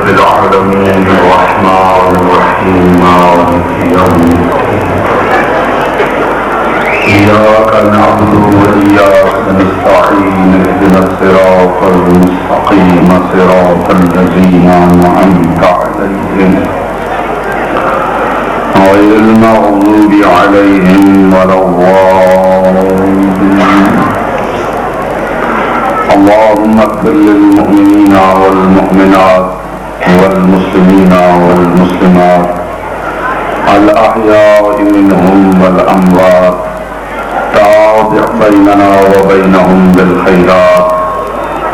رب العالمين الرحمن الرحيم مالك يوم الدين إياك نعبد وإياك نستعين اهدنا الصراط المستقيم صراط الذين أنعمت عليهم غير المغضوب عليهم ولا الضالين اللهم اغفر للمؤمنين والمؤمنات والمسلمين والمسلمات الأحياء منهم والأموات تابع بيننا وبينهم بالخيرات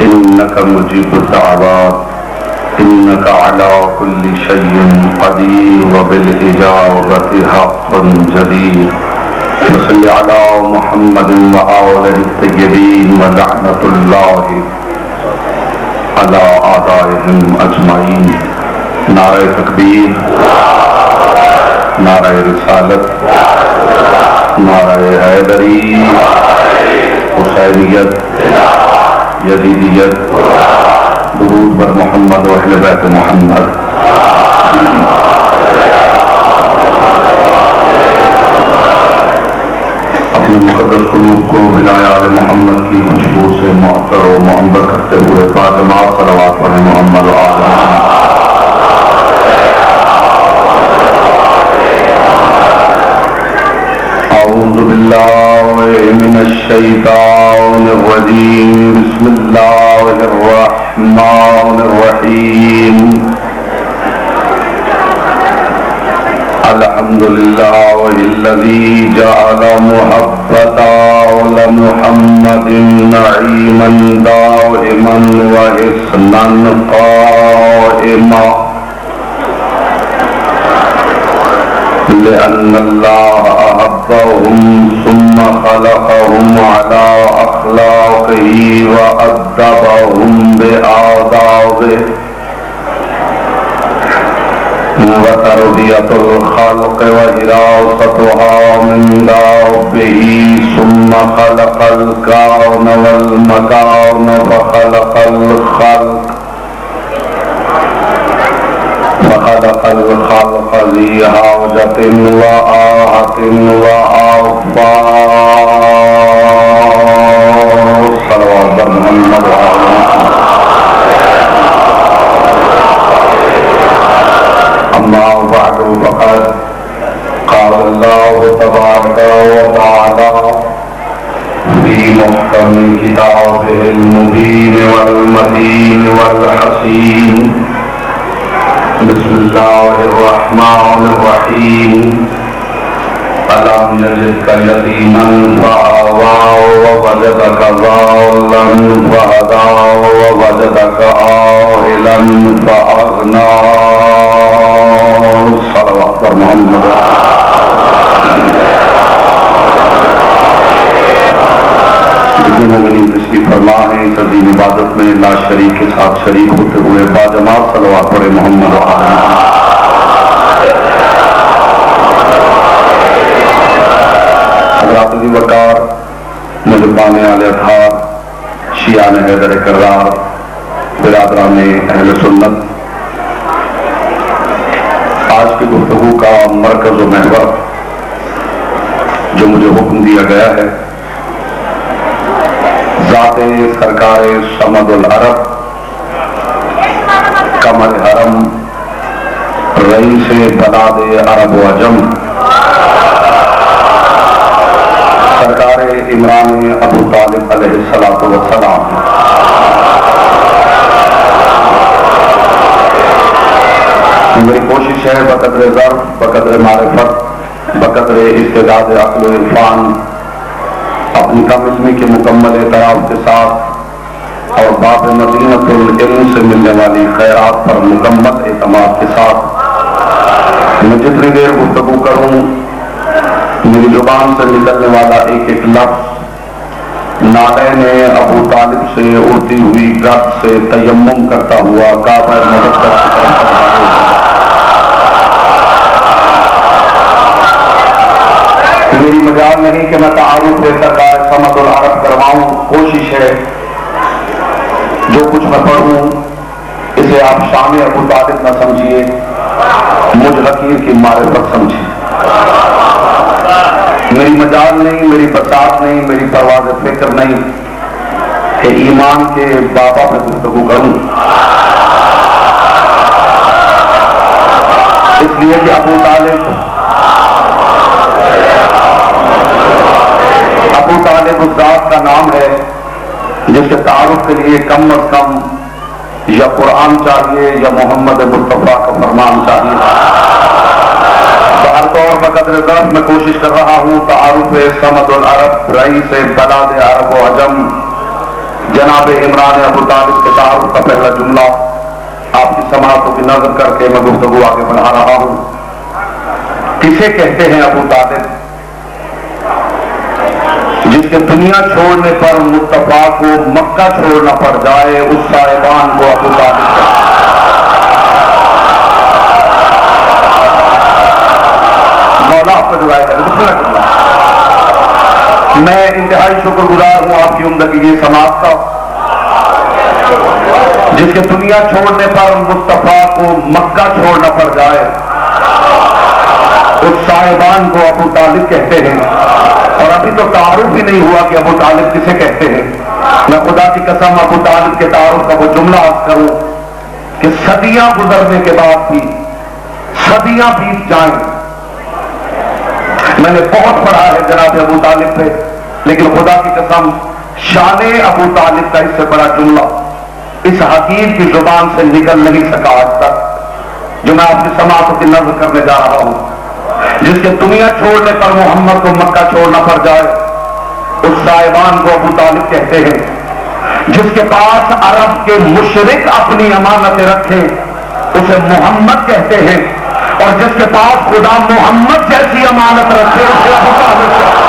إنك مجيب الدعوات إنك على كل شيء قدير وبالإجابة حق جدير وصل على محمد وآله الطيبين ولعنة الله على أعدائهم أجمعين نعرہ تکبیر نعرہ رسالت نعرہ حیدری حسینیت یزیدیت درود بر محمد و اہل بیت محمد اپنے مقدس قلوب کو بلائے آل محمد کی خوشبو سے معطر و معمر کرتے ہوئے باجماعت صلوات پڑھیں محمد و آل محمد اعوذ باللہ من الشیطان الرجیم بسم اللہ الرحمن الرحیم الحمد للہ الذی جعل محبت آل محمد نعیما دائما وحسنا قائما لأن الله أحبهم ثم خلقهم على أخلاقه وأدبهم بآدابه وتربية الخلق وحراستها من ربه ثم خلق الكون والمكان فخلق الخلق ذي حاجة وآهة وآفاق صلوات محمد أما بعد فقد قال الله تبارك وتعالى في محكم كتابه المبين والمتين والحسين بسم الله الرحمن الرحيم ألم يجدك يتيما فآوى ووجدك ضالا فهدى ووجدك عائلا فأغنى صلوات محمد جتنے مومنین تشریف فرما ہیں تزئین عبادت میں لا شریک کے ساتھ شریک ہوتے ہوئے باجماعت صلوات پڑھے محمد و آل حضرات ذی وقار مجبان آل اطہار شیعان حیدر کرار برادران اہل سنت آج کی گفتگو کا مرکز و محور جو مجھے حکم دیا گیا ہے ذات سرکار صمد العرب قمر حرم رئیس بلاد عرب و عجم سرکار عمران ابو طالب علیہ السلام میری کوشش ہے بقدر ظرف بقدر معرفت بقدر استعداد عقل و عرفان اپنی کم علمی کے مکمل اعتراف کے ساتھ اور باب مدینۃ العلم سے ملنے والی خیرات پر مکمل اعتماد کے ساتھ میں جتنی دیر گفتگو کروں میری زبان سے نکلنے والا ایک ایک لفظ نالین ابو طالب سے اڑتی ہوئی گرد سے تیمم کرتا ہوا کعبہ مقدس میری مجال نہیں کہ میں تعارف سرکار صمد العرب کرواؤں، کوشش ہے جو کچھ میں پڑھوں اسے آپ شان ابو ابو طالب نہ سمجھیے، مجھ حقیر کی معرفت سمجھیے۔ میری مجال نہیں، میری بساط نہیں، میری پرواز فکر نہیں کہ ایمان کے بابا پہ گفتگو کروں، اس لیے کہ ابو طالب اس ذات کا نام ہے جس کے تعارف کے لیے کم از کم یا قرآن چاہیے یا محمد مصطفیٰ کا فرمان چاہیے۔ ہر طور بقدر ضرب میں کوشش کر رہا ہوں تعارف صمد العرب رئیس بلاد عرب و عجم جناب عمران ابو طالب کے تعارف کا پہلا جملہ آپ کی سماعتوں کی نظر کر کے میں گفتگو آگے بڑھا رہا ہوں۔ کسے کہتے ہیں ابو طالب؟ جس کے دنیا چھوڑنے پر مصطفیٰ کو مکہ چھوڑنا پڑ جائے اس صاحبان کو ابو طالب کہتے ہیں۔ مولا آپ کو دعائے کریں۔ میں انتہائی شکر گزار ہوں آپ کی عمدگی یہ سماعت کا، جس کے دنیا چھوڑنے پر مصطفیٰ کو مکہ چھوڑنا پڑ جائے اس صاحبان کو ابو طالب کہتے ہیں۔ اور ابھی تو تعارف ہی نہیں ہوا کہ ابو طالب کسے کہتے ہیں۔ میں خدا کی قسم ابو طالب کے تعارف کا وہ جملہ عرض کروں کہ صدیاں گزرنے کے بعد بھی، صدیاں بیت جائیں، میں نے بہت پڑھا ہے جناب ابو طالب پہ، لیکن خدا کی قسم شان ابو طالب کا اس سے بڑا جملہ اس حقیر کی زبان سے نکل نہیں سکا آج تک، جو میں آپ کی سماعتوں کی نظر کرنے جا رہا ہوں۔ جس کے دنیا چھوڑنے پر محمد کو مکہ چھوڑنا پڑ جائے اس صاحبان کو ابو طالب کہتے ہیں۔ جس کے پاس عرب کے مشرک اپنی امانتیں رکھے اسے محمد کہتے ہیں، اور جس کے پاس خدا محمد جیسی امانت رکھے اسے ابو طالب کہتے ہیں۔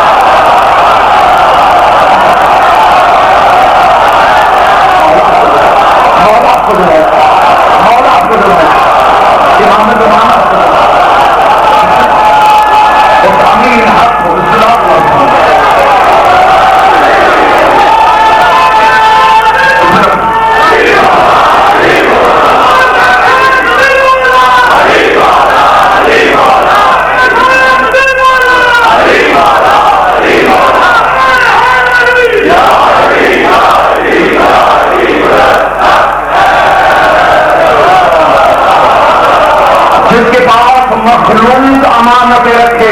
جس کے پاس مخلوق امانتیں رکھے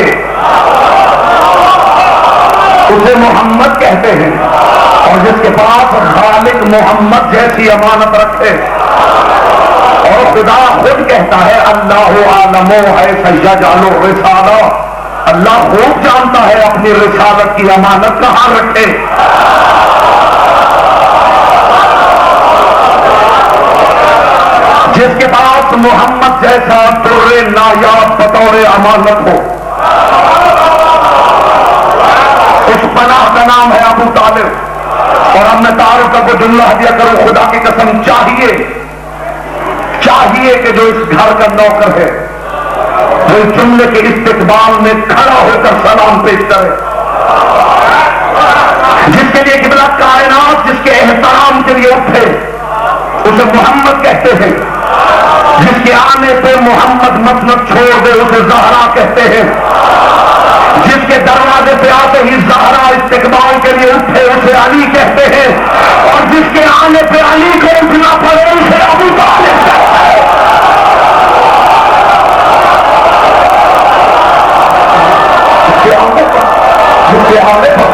اسے محمد کہتے ہیں، اور جس کے پاس خالق محمد جیسی امانت رکھے، اور خدا خود کہتا ہے اللہ عالم ہے یجعل الرسالہ، اللہ خوب جانتا ہے اپنی رسالت کی امانت کہاں رکھے۔ جس کے پاس محمد جیسا در نایاب بطور امانت ہو، اس پناہ کا نام ہے ابو طالب۔ اور اب میں تعارف کا کوئی جملہ دیا کروں، خدا کی قسم چاہیے کہ جو اس گھر کا نوکر ہے وہ اس جملے کے استقبال میں کھڑا ہو کر سلام پیش کرے۔ جس کے لیے قبلہ کائنات جس کے احترام کے لیے اٹھے اسے محمد کہتے ہیں، جس کے آنے پہ محمد مسند چھوڑ دے اسے زہرا کہتے ہیں، جس کے دروازے پہ آتے ہی زہرا استقبال کے لیے اٹھے اسے علی کہتے ہیں، اور جس کے آنے پہ علی کو اٹھنا پڑے اسے ابو طالب کہتے ہیں۔ جس کے آنے پر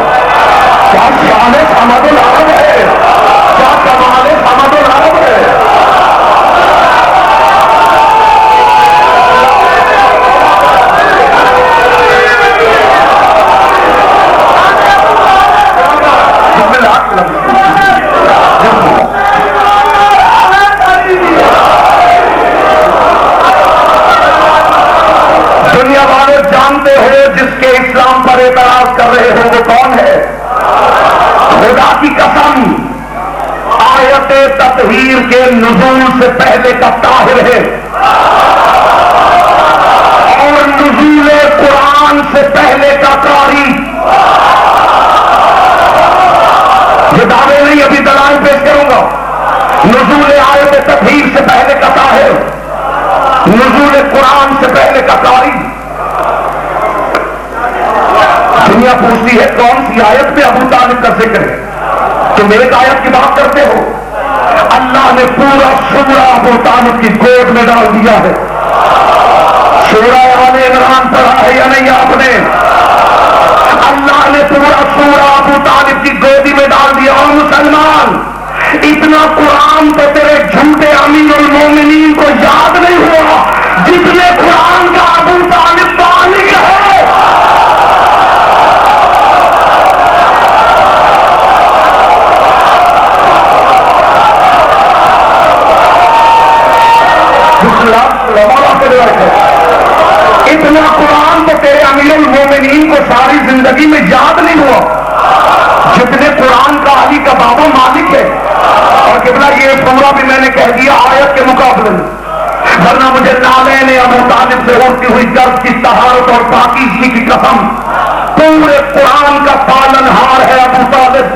کیا شان صمد العرب ہے، کیا کمال صمد العرب ہے۔ کی آیت میں ابو طالب کا ذکر ہے، تم ایک آیت کی بات کرتے ہو؟ اللہ نے پورا سورہ ابو طالب کی گود میں ڈال دیا ہے۔ سورہ آل عمران پڑھا ہے یا نہیں آپ نے؟ اللہ نے پورا سورہ ابو طالب کی گودی میں ڈال دیا۔ اور مسلمان، اتنا قرآن تو تیرے جھوٹے امیر المومنین کو یاد نہیں ہوا جتنے قرآن کا ابو طالب بالغ ہے۔ اتنا قرآن تو تیرے امیر المومنین کو ساری زندگی میں یاد نہیں ہوا جتنے قرآن کا علی کا بابا مالک ہے۔ اور قبلہ یہ پورا بھی میں نے کہہ دیا آیت کے مقابلے میں، ورنہ مجھے نالین ابو طالب سے اڑتی ہوئی درد کی طہارت اور پاکیزگی کی قسم، پورے قرآن کا پالن ہار ہے ابو طالب۔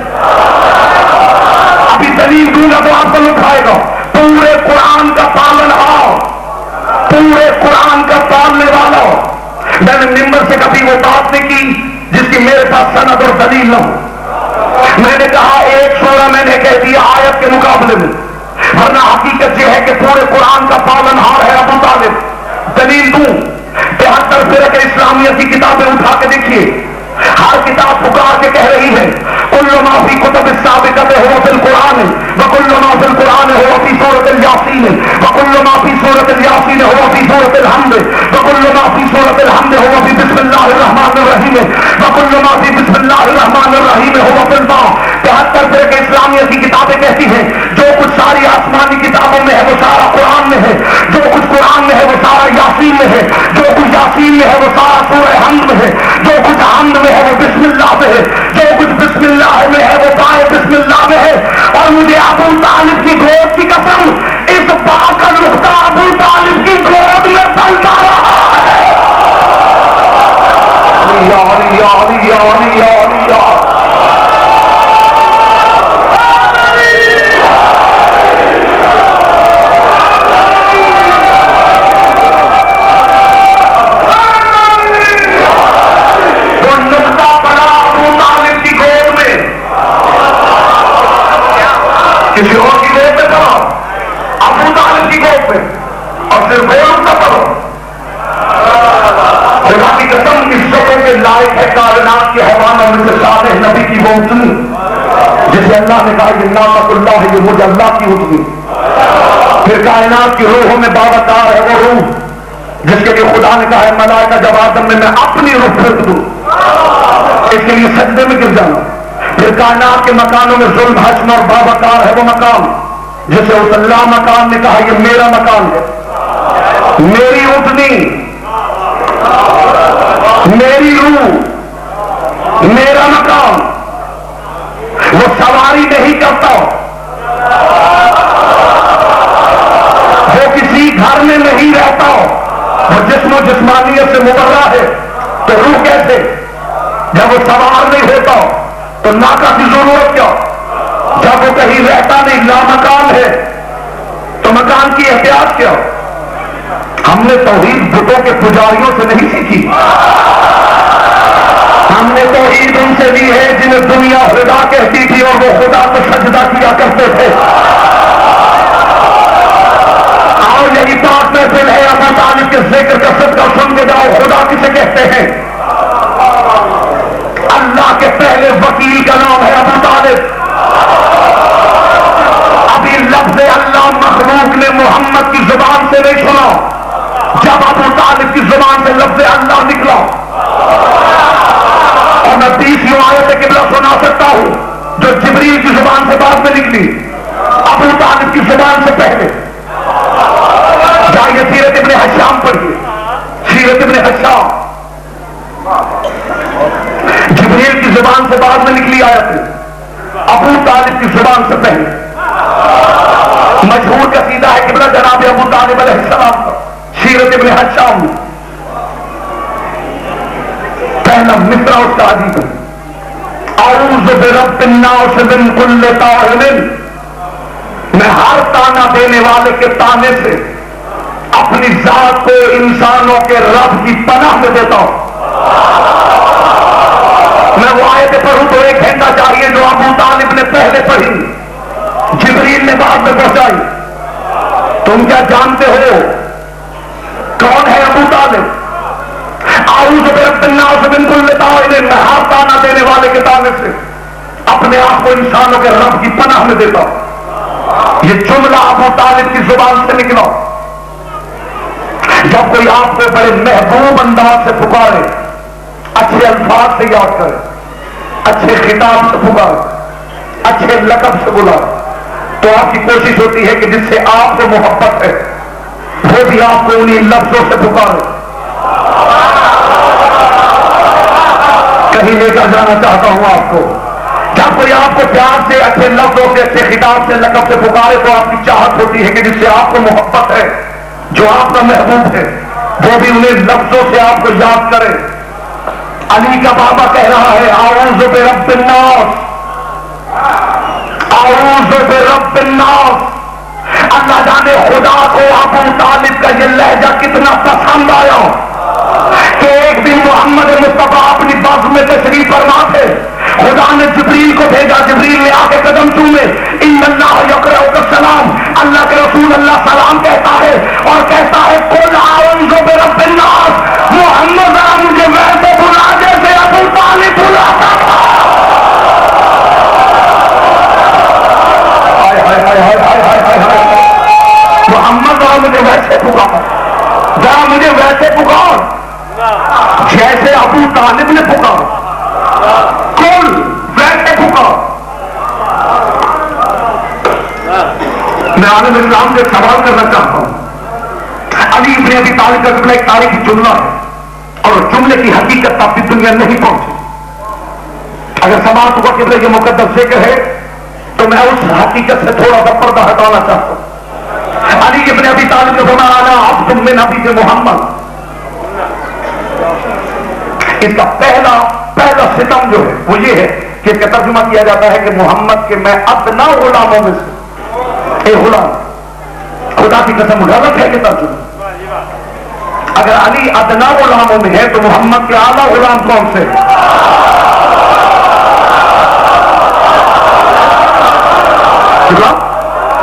ابھی دلیل دوں گا تو آپ کو اٹھائے گا۔ پورے قرآن کا پالن ہار، پورے قرآن کا پالنے والا۔ میں نے ممبر سے کبھی وہ بات نہیں کی جس کی میرے پاس سند اور دلیل نہ ہو۔ میں نے کہا ایک سورہ میں نے کہہ دیا آیت کے مقابلے میں، ورنہ حقیقت یہ ہے کہ پورے قرآن کا پالن ہار ہے ابو طالب۔ دلیل دوں، 73 فرق اسلامیہ کی کتابیں اٹھا کے دیکھیے، ہر کتاب پکار کے کہہ رہی ہے کل ما فی کتب السابقۃ هو فی القرآن وکل ما فی القرآن هو فی سورۃ الیاسین وکل ما فی سورۃ الیاسین هو فی سورۃ الحمد وکل ما فی سورۃ الحمد هو فی بسم اللہ الرحمن الرحیم وکل ما فی بسم اللہ الرحمن الرحیم هو فی الباء۔ 73 فرق اسلامیہ کی کتابیں کہتی ہیں جو کچھ ساری آسمانی کتابوں میں ہے وہ سارا قرآن میں ہے، جو کچھ قرآن میں ہے وہ سارا یاسین میں ہے، جو کچھ یاسین میں ہے وہ سارا سورہ حمد میں ہے، جو کچھ حمد میں ہے وہ بسم اللہ میں ہے، جو کچھ بسم اللہ میں ہے وہ بائے بسم اللہ میں ہے۔ اور مجھے ابو طالب کی گود کی قسم، اس بات کا نقطہ ابو طالب کی گود میں پلتا رہا ہے۔ یا علی یا علی یا علی یا علی یا کسی اور کی گود میں پڑھو، ابو طالب کی گود میں، اور صرف وہ نقطہ پڑھو۔ خدا کی قسم عزتوں کے لائق ہے کائنات کے حیوانوں میں سے صالح نبی کی وہ اٹھنی جسے اللہ نے کہا یہ نعمت اللہ ہے، یہ مجھے اللہ کی اٹھنی۔ پھر کائنات کی روحوں میں باوقار ہے وہ روح جس کے لیے خدا نے کہا ہے ملائکہ جب آدم میں اپنی روح پھینک دوں، اس کے لیے سجدے میں گر جانا۔ پھر کائنات کے مکانوں میں ظلم حشم اور باوقار ہے وہ مقام جسے اس اللہ مکان نے کہا یہ میرا مکان ہے، میری اٹھنی، میری روح، میرا مکان۔ وہ سواری نہیں کرتا، وہ کسی گھر میں نہیں رہتا، وہ جسم و جسمانیت سے مبرہ ہے۔ تو روح کیسے؟ جب وہ سوار نہیں ہوتا تو ناکا کی ضرورت کیا؟ جب وہ کہیں رہتا نہیں، لامکان ہے، تو مکان کی احتیاط کیا؟ ہم نے توحید بتوں کے پجاریوں سے نہیں سیکھی، ہم نے توحید ان سے لی ہے جنہیں دنیا خدا کہتی تھی اور وہ خدا کو سجدہ کیا کرتے تھے۔ اور یہی بات محفل ہے ابو طالب کے ذکر کا صدقہ سن کے جاؤ، خدا کسے کہتے ہیں؟ اللہ کے پہلے وکیل کا نام ہے ابو طالب۔ ابھی لفظ اللہ مخلوق نے محمد کی زبان سے نہیں سنا، جب ابو طالب کی زبان سے لفظ اللہ نکلا، اور میں 20 آیت قبلہ سنا سکتا ہوں جو جبریل کی زبان سے بعد میں نکلی، ابو طالب کی زبان سے پہلے۔ جائیے سیرت ابن حشام پڑھیے، سیرت ابن حشام، جبریل کی زبان سے بعد میں نکلی آیت، ابو طالب کی زبان سے پہلے۔ مشہور قصیدہ ہے قبلہ جناب ابو طالب علیہ السلام کا، سیرت ابن حشام میں پہلا مصرع اس کا عجیب ہے، اعوذ برب الناس من کل طاغن، میں ہر تانا دینے والے کے تانے سے اپنی ذات کو انسانوں کے رب کی پناہ میں دیتا ہوں۔ میں میں وہ آیت پڑھوں تو ایک گھنٹہ چاہیے جو ابو طالب نے پہلے پڑھی، جبریل نے بعد میں پہنچائی. تم کیا جانتے ہو کون ہے ابو طالب؟ اعوذ برب الناس من کل طائر، میں ہاتھ تانا دینے والے کے تانے سے اپنے آپ کو انسانوں کے رب کی پناہ میں دیتا ہوں. یہ جملہ ابو طالب کی زبان سے نکلا. جب کوئی آپ کو بڑے محبوب انداز سے پکارے، اچھے الفاظ سے یاد کرے، اچھے خطاب سے پکارے، اچھے لقب سے بلائے، تو آپ کی کوشش ہوتی ہے کہ جس سے آپ کو محبت ہے وہ بھی آپ کو انہی لفظوں سے پکارے. کہیں لے کر جانا چاہتا ہوں آپ کو. جب کوئی آپ کو پیار سے، اچھے لفظوں سے، اچھے خطاب سے، لقب سے پکارے تو آپ کی چاہت ہوتی ہے کہ جس سے آپ کو محبت ہے، جو آپ کا محبوب ہے، وہ بھی انہیں لفظوں سے آپ کو یاد کرے. علی کا بابا کہہ رہا ہے اعوذ برب الناس، اعوذ برب الناس. اللہ جانے خدا کو ابو طالب کا یہ لہجہ کتنا پسند آیا کہ ایک دن محمد مصطفیٰ اپنی بس میں تشریف فرما تھے. خدا نے جبریل کو بھیجا، جبریل نے آ کے قدم چومے، ان اللہ یقرؤک السلام، اللہ کے رسول اللہ سلام کہتا ہے اور کہتا ہے قل اعوذ برب الناس. محمد ذرا مجھے ویسے بلا جیسے ابو طالب بلاتا تھا. محمد ذرا مجھے ویسے پکار، ذرا مجھے ویسے پکار جیسے ابو طالب نے پکار، کل ویسے پکار. میں عالم اسلام سے سوال کرنا چاہتا ہوں. علی ابن ابی طالب کا جملہ ایک تاریخی جملہ ہے اور جملے کی حقیقت اب بھی دنیا نہیں پہنچی. اگر سماعت ہوا کہ یہ مقدس ذکر ہے تو میں اس حقیقت سے تھوڑا سا پردہ ہٹانا چاہتا ہوں. علی ابن ابی طالب نے فرمایا انا عبد من عبید محمد. اس کا پہلا ستم جو ہے وہ یہ ہے کہ اس کا ترجمہ کیا جاتا ہے کہ محمد کے میں ادنا غلاموں میں سے اے غلام. خدا کی قسم غلط ہے کہ ترجمہ. اگر علی ادنا غلاموں میں ہے تو محمد کے اعلیٰ غلام کون سے؟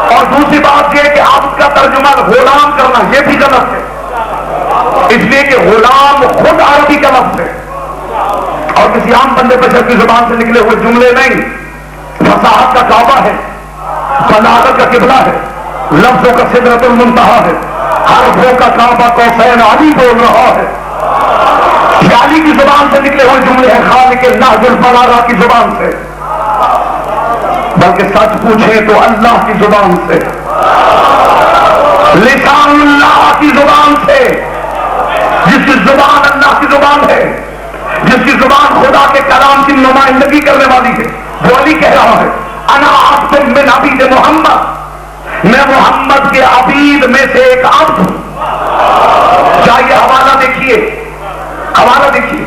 اور دوسری بات یہ کہ عبد کا ترجمہ غلام کرنا یہ بھی غلط ہے، اس لیے کہ غلام خود عربی کا لفظ ہے اور کسی عام بندے بشر کی زبان سے نکلے ہوئے جملے نہیں. فصاحت کا کعبہ ہے، بلاغت کا قبلہ ہے، لفظوں کا سدرۃ المنتہا ہے، حرفوں کا کعبہ قوسین علی بول رہا ہے. یہ علی کی زبان سے نکلے ہوئے جملے ہیں، خالق نہج البلاغہ کی زبان سے، بلکہ سچ پوچھیں تو اللہ کی زبان سے، لسان اللہ کی زبان سے. جس کی زبان اللہ کی زبان ہے، جس کی زبان خدا کے کلام کی نمائندگی کرنے والی ہے، وہ علی کہہ رہا ہے انا عبد من عبید محمد، میں محمد کے عبید میں سے ایک عبد ہوں. چاہیے حوالہ دیکھیے، حوالہ دیکھیے.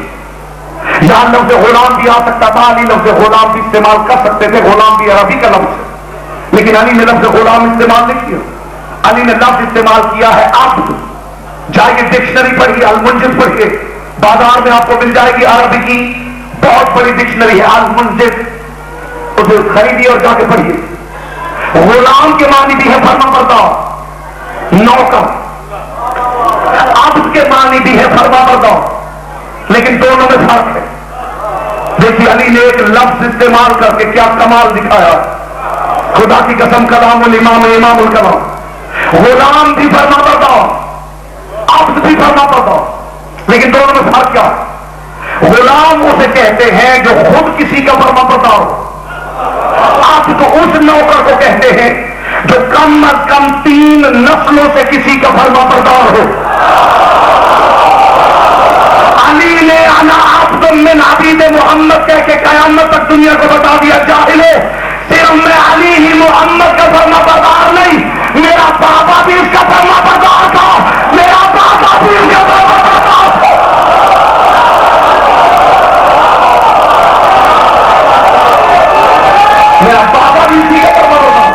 یہاں لفظ غلام بھی آ سکتا تھا، علی لفظ غلام بھی استعمال کر سکتے تھے، غلام بھی عربی کا لفظ ہے، لیکن علی نے لفظ غلام استعمال نہیں کیا. علی نے لفظ استعمال کیا ہے عبد. جائیے ڈکشنری پڑھیے، المنجد پڑھیے، بازار میں آپ کو مل جائے گی عربی کی بہت بڑی ڈکشنری ہے المنجد، اسے خریدیے اور جا کے پڑھیے. غلام کے معنی بھی ہے فرما بردار، نوکر. عبد کے معنی بھی ہے فرما بردار، لیکن دونوں میں فرق ہے. دیکھیے علی نے ایک لفظ استعمال کر کے کیا کمال دکھایا. خدا کی قسم کلام الامام امام الکلام. غلام بھی فرما بردار، عبد بھی فرما بردار، لیکن دونوں میں فرق کیا ہے؟ غلام اسے کہتے ہیں جو خود کسی کا فرما بردار ہو. عبد اس نوکر کو کہتے ہیں جو کم از کم 3 نسلوں سے کسی کا فرما بردار ہو. علی نے انا عبد من عبید محمد کہہ کے قیامت تک دنیا کو بتا دیا جاہلو، صرف میں علی ہی محمد کا فرما بردار نہیں، میرا بابا بھی اس کا فرما بردار تھا، میرا بابا بھی اس کا فرما بردار تھا. میرا بابا بھی اسی کا فرما بردار.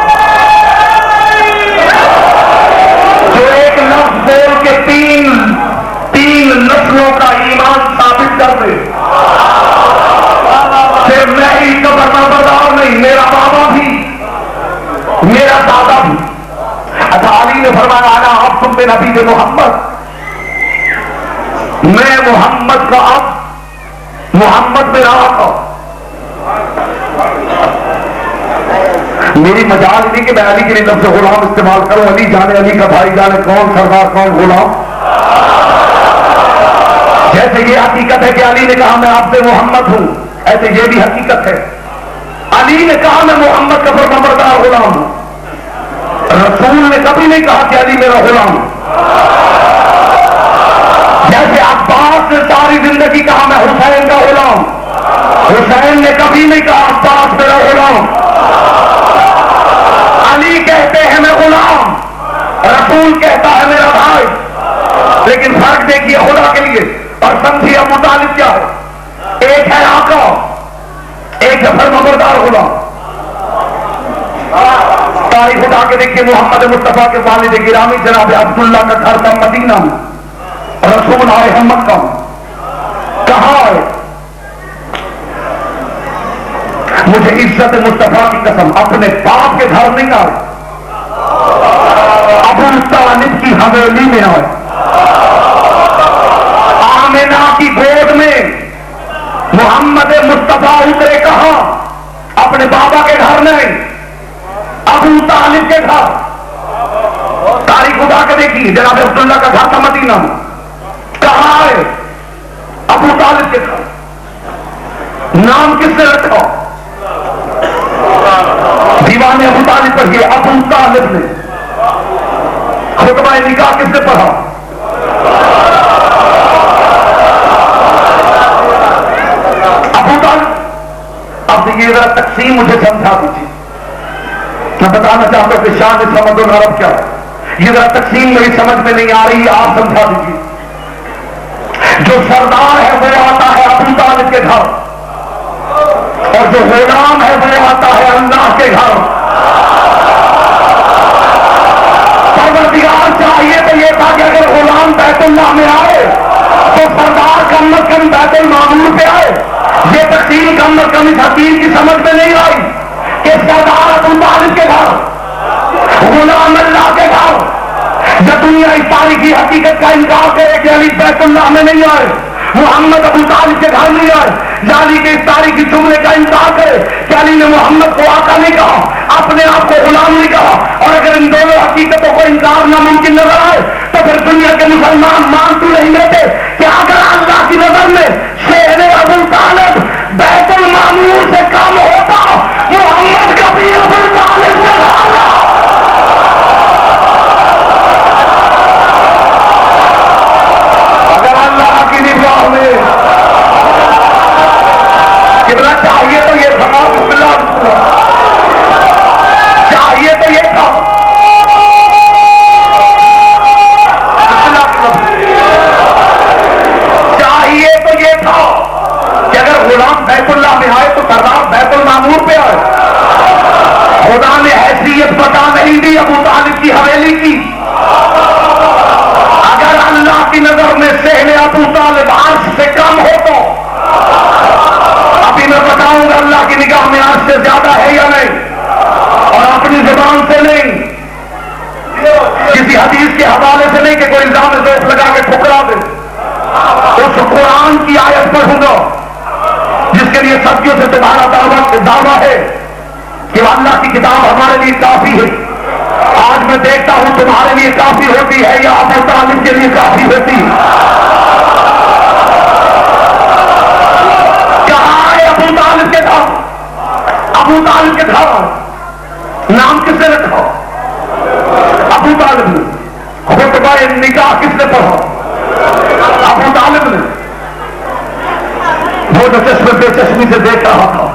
جو ایک میں محمد کا اب، محمد میرا آقا. میری مجال نہیں کہ میں علی کے لیے لفظ غلام استعمال کروں. علی جانے علی کا بھائی جانے کون سردار کون غلام. جیسے یہ حقیقت ہے کہ علی نے کہا میں آپ سے محمد ہوں، ایسے یہ بھی حقیقت ہے علی نے کہا میں محمد کا فرمانبردار غلام ہوں. رسول نے کبھی نہیں کہا کہ علی میرا غلام ہوں. جیسے عباس نے ساری زندگی کہا میں حسین کا غلام، حسین نے کبھی نہیں کہا عباس میرا غلام. علی کہتے ہیں میں غلام، رسول کہتا ہے میرا بھائی. لیکن فرق دیکھیے خدا کے لیے اور سمجھیے ابو طالب کیا ہے. ایک ہے آقا، ایک ہے فرمانبردار غلام. تاریخ اٹھا کے دیکھیے محمد مصطفیٰ کے والد گرامی جناب عبداللہ کا گھر تھا مدینہ میں، رسول آئے ہیں مکہ میں. کہاں آئے؟ مجھے عزت مصطفیٰ کی قسم اپنے باپ کے گھر نہیں آئے، ابو طالب کی حویلی میں آئے. آمنہ کی گود میں محمد مصطفیٰ اترے کہاں؟ اپنے بابا کے گھر نہیں، ابو طالب کے گھر. تاریخ اٹھا کے دیکھیے جناب عبداللہ کا گھر تھا مدینہ میں. کہاں آئے؟ ابو طالب کے گھر. نام کس نے رکھا؟ دیوان ابو طالب پڑھیے. ابو طالب نے. خطبہ نکاح کس نے پڑھا؟ ابو طالب. اب یہ ذرا تقسیم مجھے سمجھا دیجیے. میں بتانا چاہتا ہوں کہ شان سمجھ العرب کیا ہے. یہ ذرا تقسیم میری سمجھ میں نہیں آ رہی، آپ سمجھا دیجیے. جو سردار ہے وہ آتا ہے ابو طالب کے گھر، اور جو غلام ہے وہ آتا ہے اللہ کے گھر. پروردگار چاہیے تو یہ تھا کہ اگر غلام بیت اللہ میں آئے تو سردار کم از کم بیت المعمور پہ آئے. یہ تقسیم کم از کم اس حکیم کی سمجھ میں نہیں آئی کہ سردار ابو طالب کے گھر، غلام اللہ کے گھر. جب دنیا اس تاریخی حقیقت کا انکار کرے کہ علی بیت اللہ میں نہیں آئے، محمد ابو طالب کے گھر نہیں آئے، علی کے اس تاریخی جملے کا انکار کرے کہ علی نے محمد کو آقا نہیں کہا، اپنے آپ کو غلام نہیں کہا، اور اگر ان دونوں حقیقتوں کو انکار ناممکن نظر آئے تو پھر دنیا کے مسلمان مان تو نہیں لیتے کہ اگر اللہ کی نظر میں شہر ابو طالب بیت المعمور سے کم ہوتا، محمد کبھی ابو طالب سے زیادہ. اگر اللہ کی نگاہ میں کتنا چاہیے تو یہ تھا، چاہیے تو یہ تھا، چاہیے تو یہ تھا کہ اگر غلام بیت اللہ میں آئے تو سردار بیت المعمور پہ آئے. خدا نے حیثیت بتا نہیں دی ابو طالب کی حویلی کی. اگر اللہ کی نظر میں صحن ابو طالب عرش سے کم ہو تو ابھی میں بتاؤں گا اللہ کی نگاہ میں عرش سے زیادہ ہے یا نہیں، اور اپنی زبان سے نہیں، کسی حدیث کے حوالے سے نہیں کہ کوئی الزام ذوق لگا کے ٹھکرا دے. اس قرآن کی آیت پڑھوں گا جس کے لیے صدیوں سے تمہارا دعویٰ ہے کہ اللہ کی کتاب ہمارے لیے کافی ہے. آج میں دیکھتا ہوں تمہارے لیے کافی ہوتی ہے یا ابو طالب کے لیے کافی ہوتی ہے. کہاں ہے ابو طالب کے گھر؟ ابو طالب کے گھر. نام کس نے رکھا؟ ابو طالب نے. خطبہ نکاح کس نے پڑھا؟ ابو طالب نے. وہ جو چشمے بے چشمی سے دیکھ رہا تھا،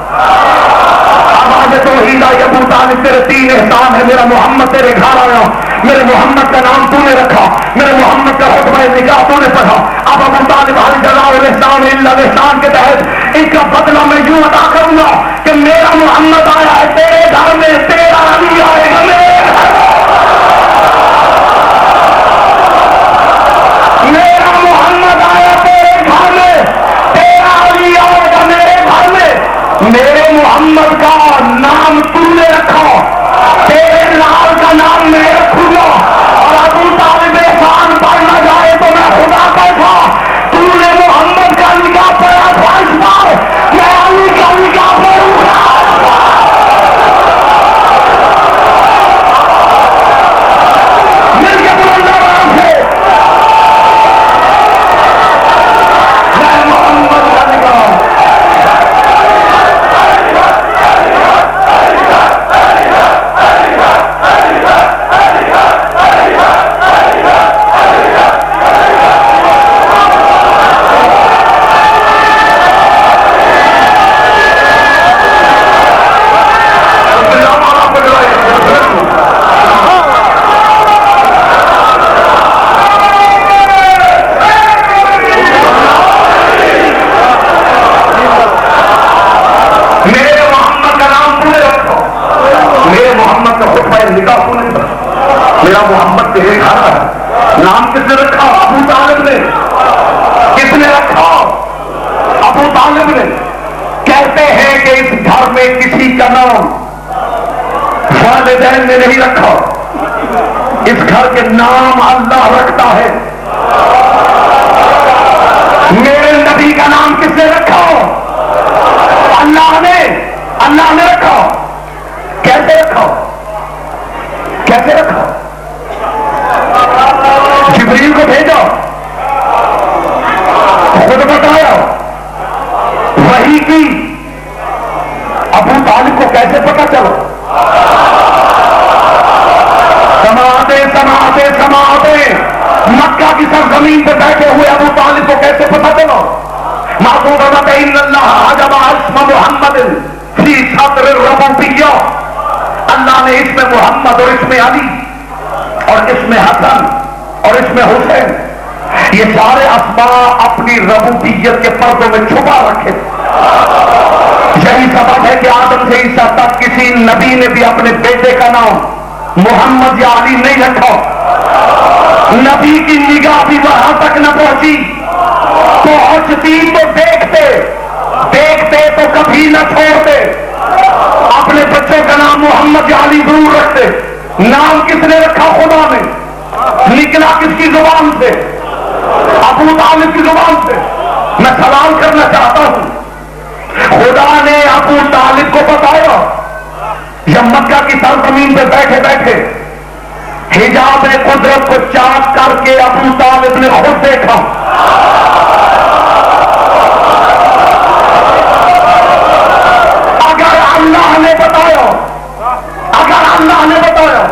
آواز توحید آئی، ابو طالب تیرے 3 احسان ہے. میرا محمد تیرے گھر آیا، میرے محمد کا نام تو نے رکھا، میرے محمد کا خطبہ نکاح تو نے پڑھا. اب ابو طالب علی جزاء الاحسان الا الاحسان کے تحت ان کا بدلہ میں یوں ادا کروں گا کہ میرا محمد آیا ہے تیرے گھر میں، تیرا علی آئے گا میرے گھر. میرا محمد آیا تیرے گھر میں، تیرا علی آئے گا میرے گھر میں. میرے محمد کا نام تم نے رکھا، تیرے لال کا نام میں رکھوں گا. اور ابو طالب احسان پڑھ نہ جائے تو میں خدا کا تھا، تو کی سرزمین پہ بیٹھے ہوئے ابو طالب کو کیسے پتہ چلا؟ معصوم ان اللہ حجب اسم محمد فی صدر الربوبیہ، اللہ نے اس میں محمد اور اس میں علی اور اس میں حسن اور اس میں حسین، یہ سارے اسماء اپنی ربوبیت کے پردوں میں چھپا رکھے۔ یہی سبب ہے کہ آدم سے عیسیٰ تک کسی نبی نے بھی اپنے بیٹے کا نام محمد یا علی نہیں رکھا۔ نبی کی نگاہ بھی وہاں تک نہ پہنچی، پہنچتی تو دیکھتے، دیکھتے تو کبھی نہ چھوڑتے۔ اپنے بچوں کا نام محمد یا علی ضرور رکھتے۔ نام کس نے رکھا؟ خدا نے۔ نکلا کس کی زبان سے؟ ابو طالب کی زبان سے۔ میں سوال کرنا چاہتا ہوں، خدا نے ابو طالب کو بتایا یا مکہ کی سرزمین پہ بیٹھے بیٹھے حجاب قدرت کو چاک کر کے ابو طالب نے خود دیکھا؟ اگر اللہ نے بتایا، اگر اللہ نے بتایا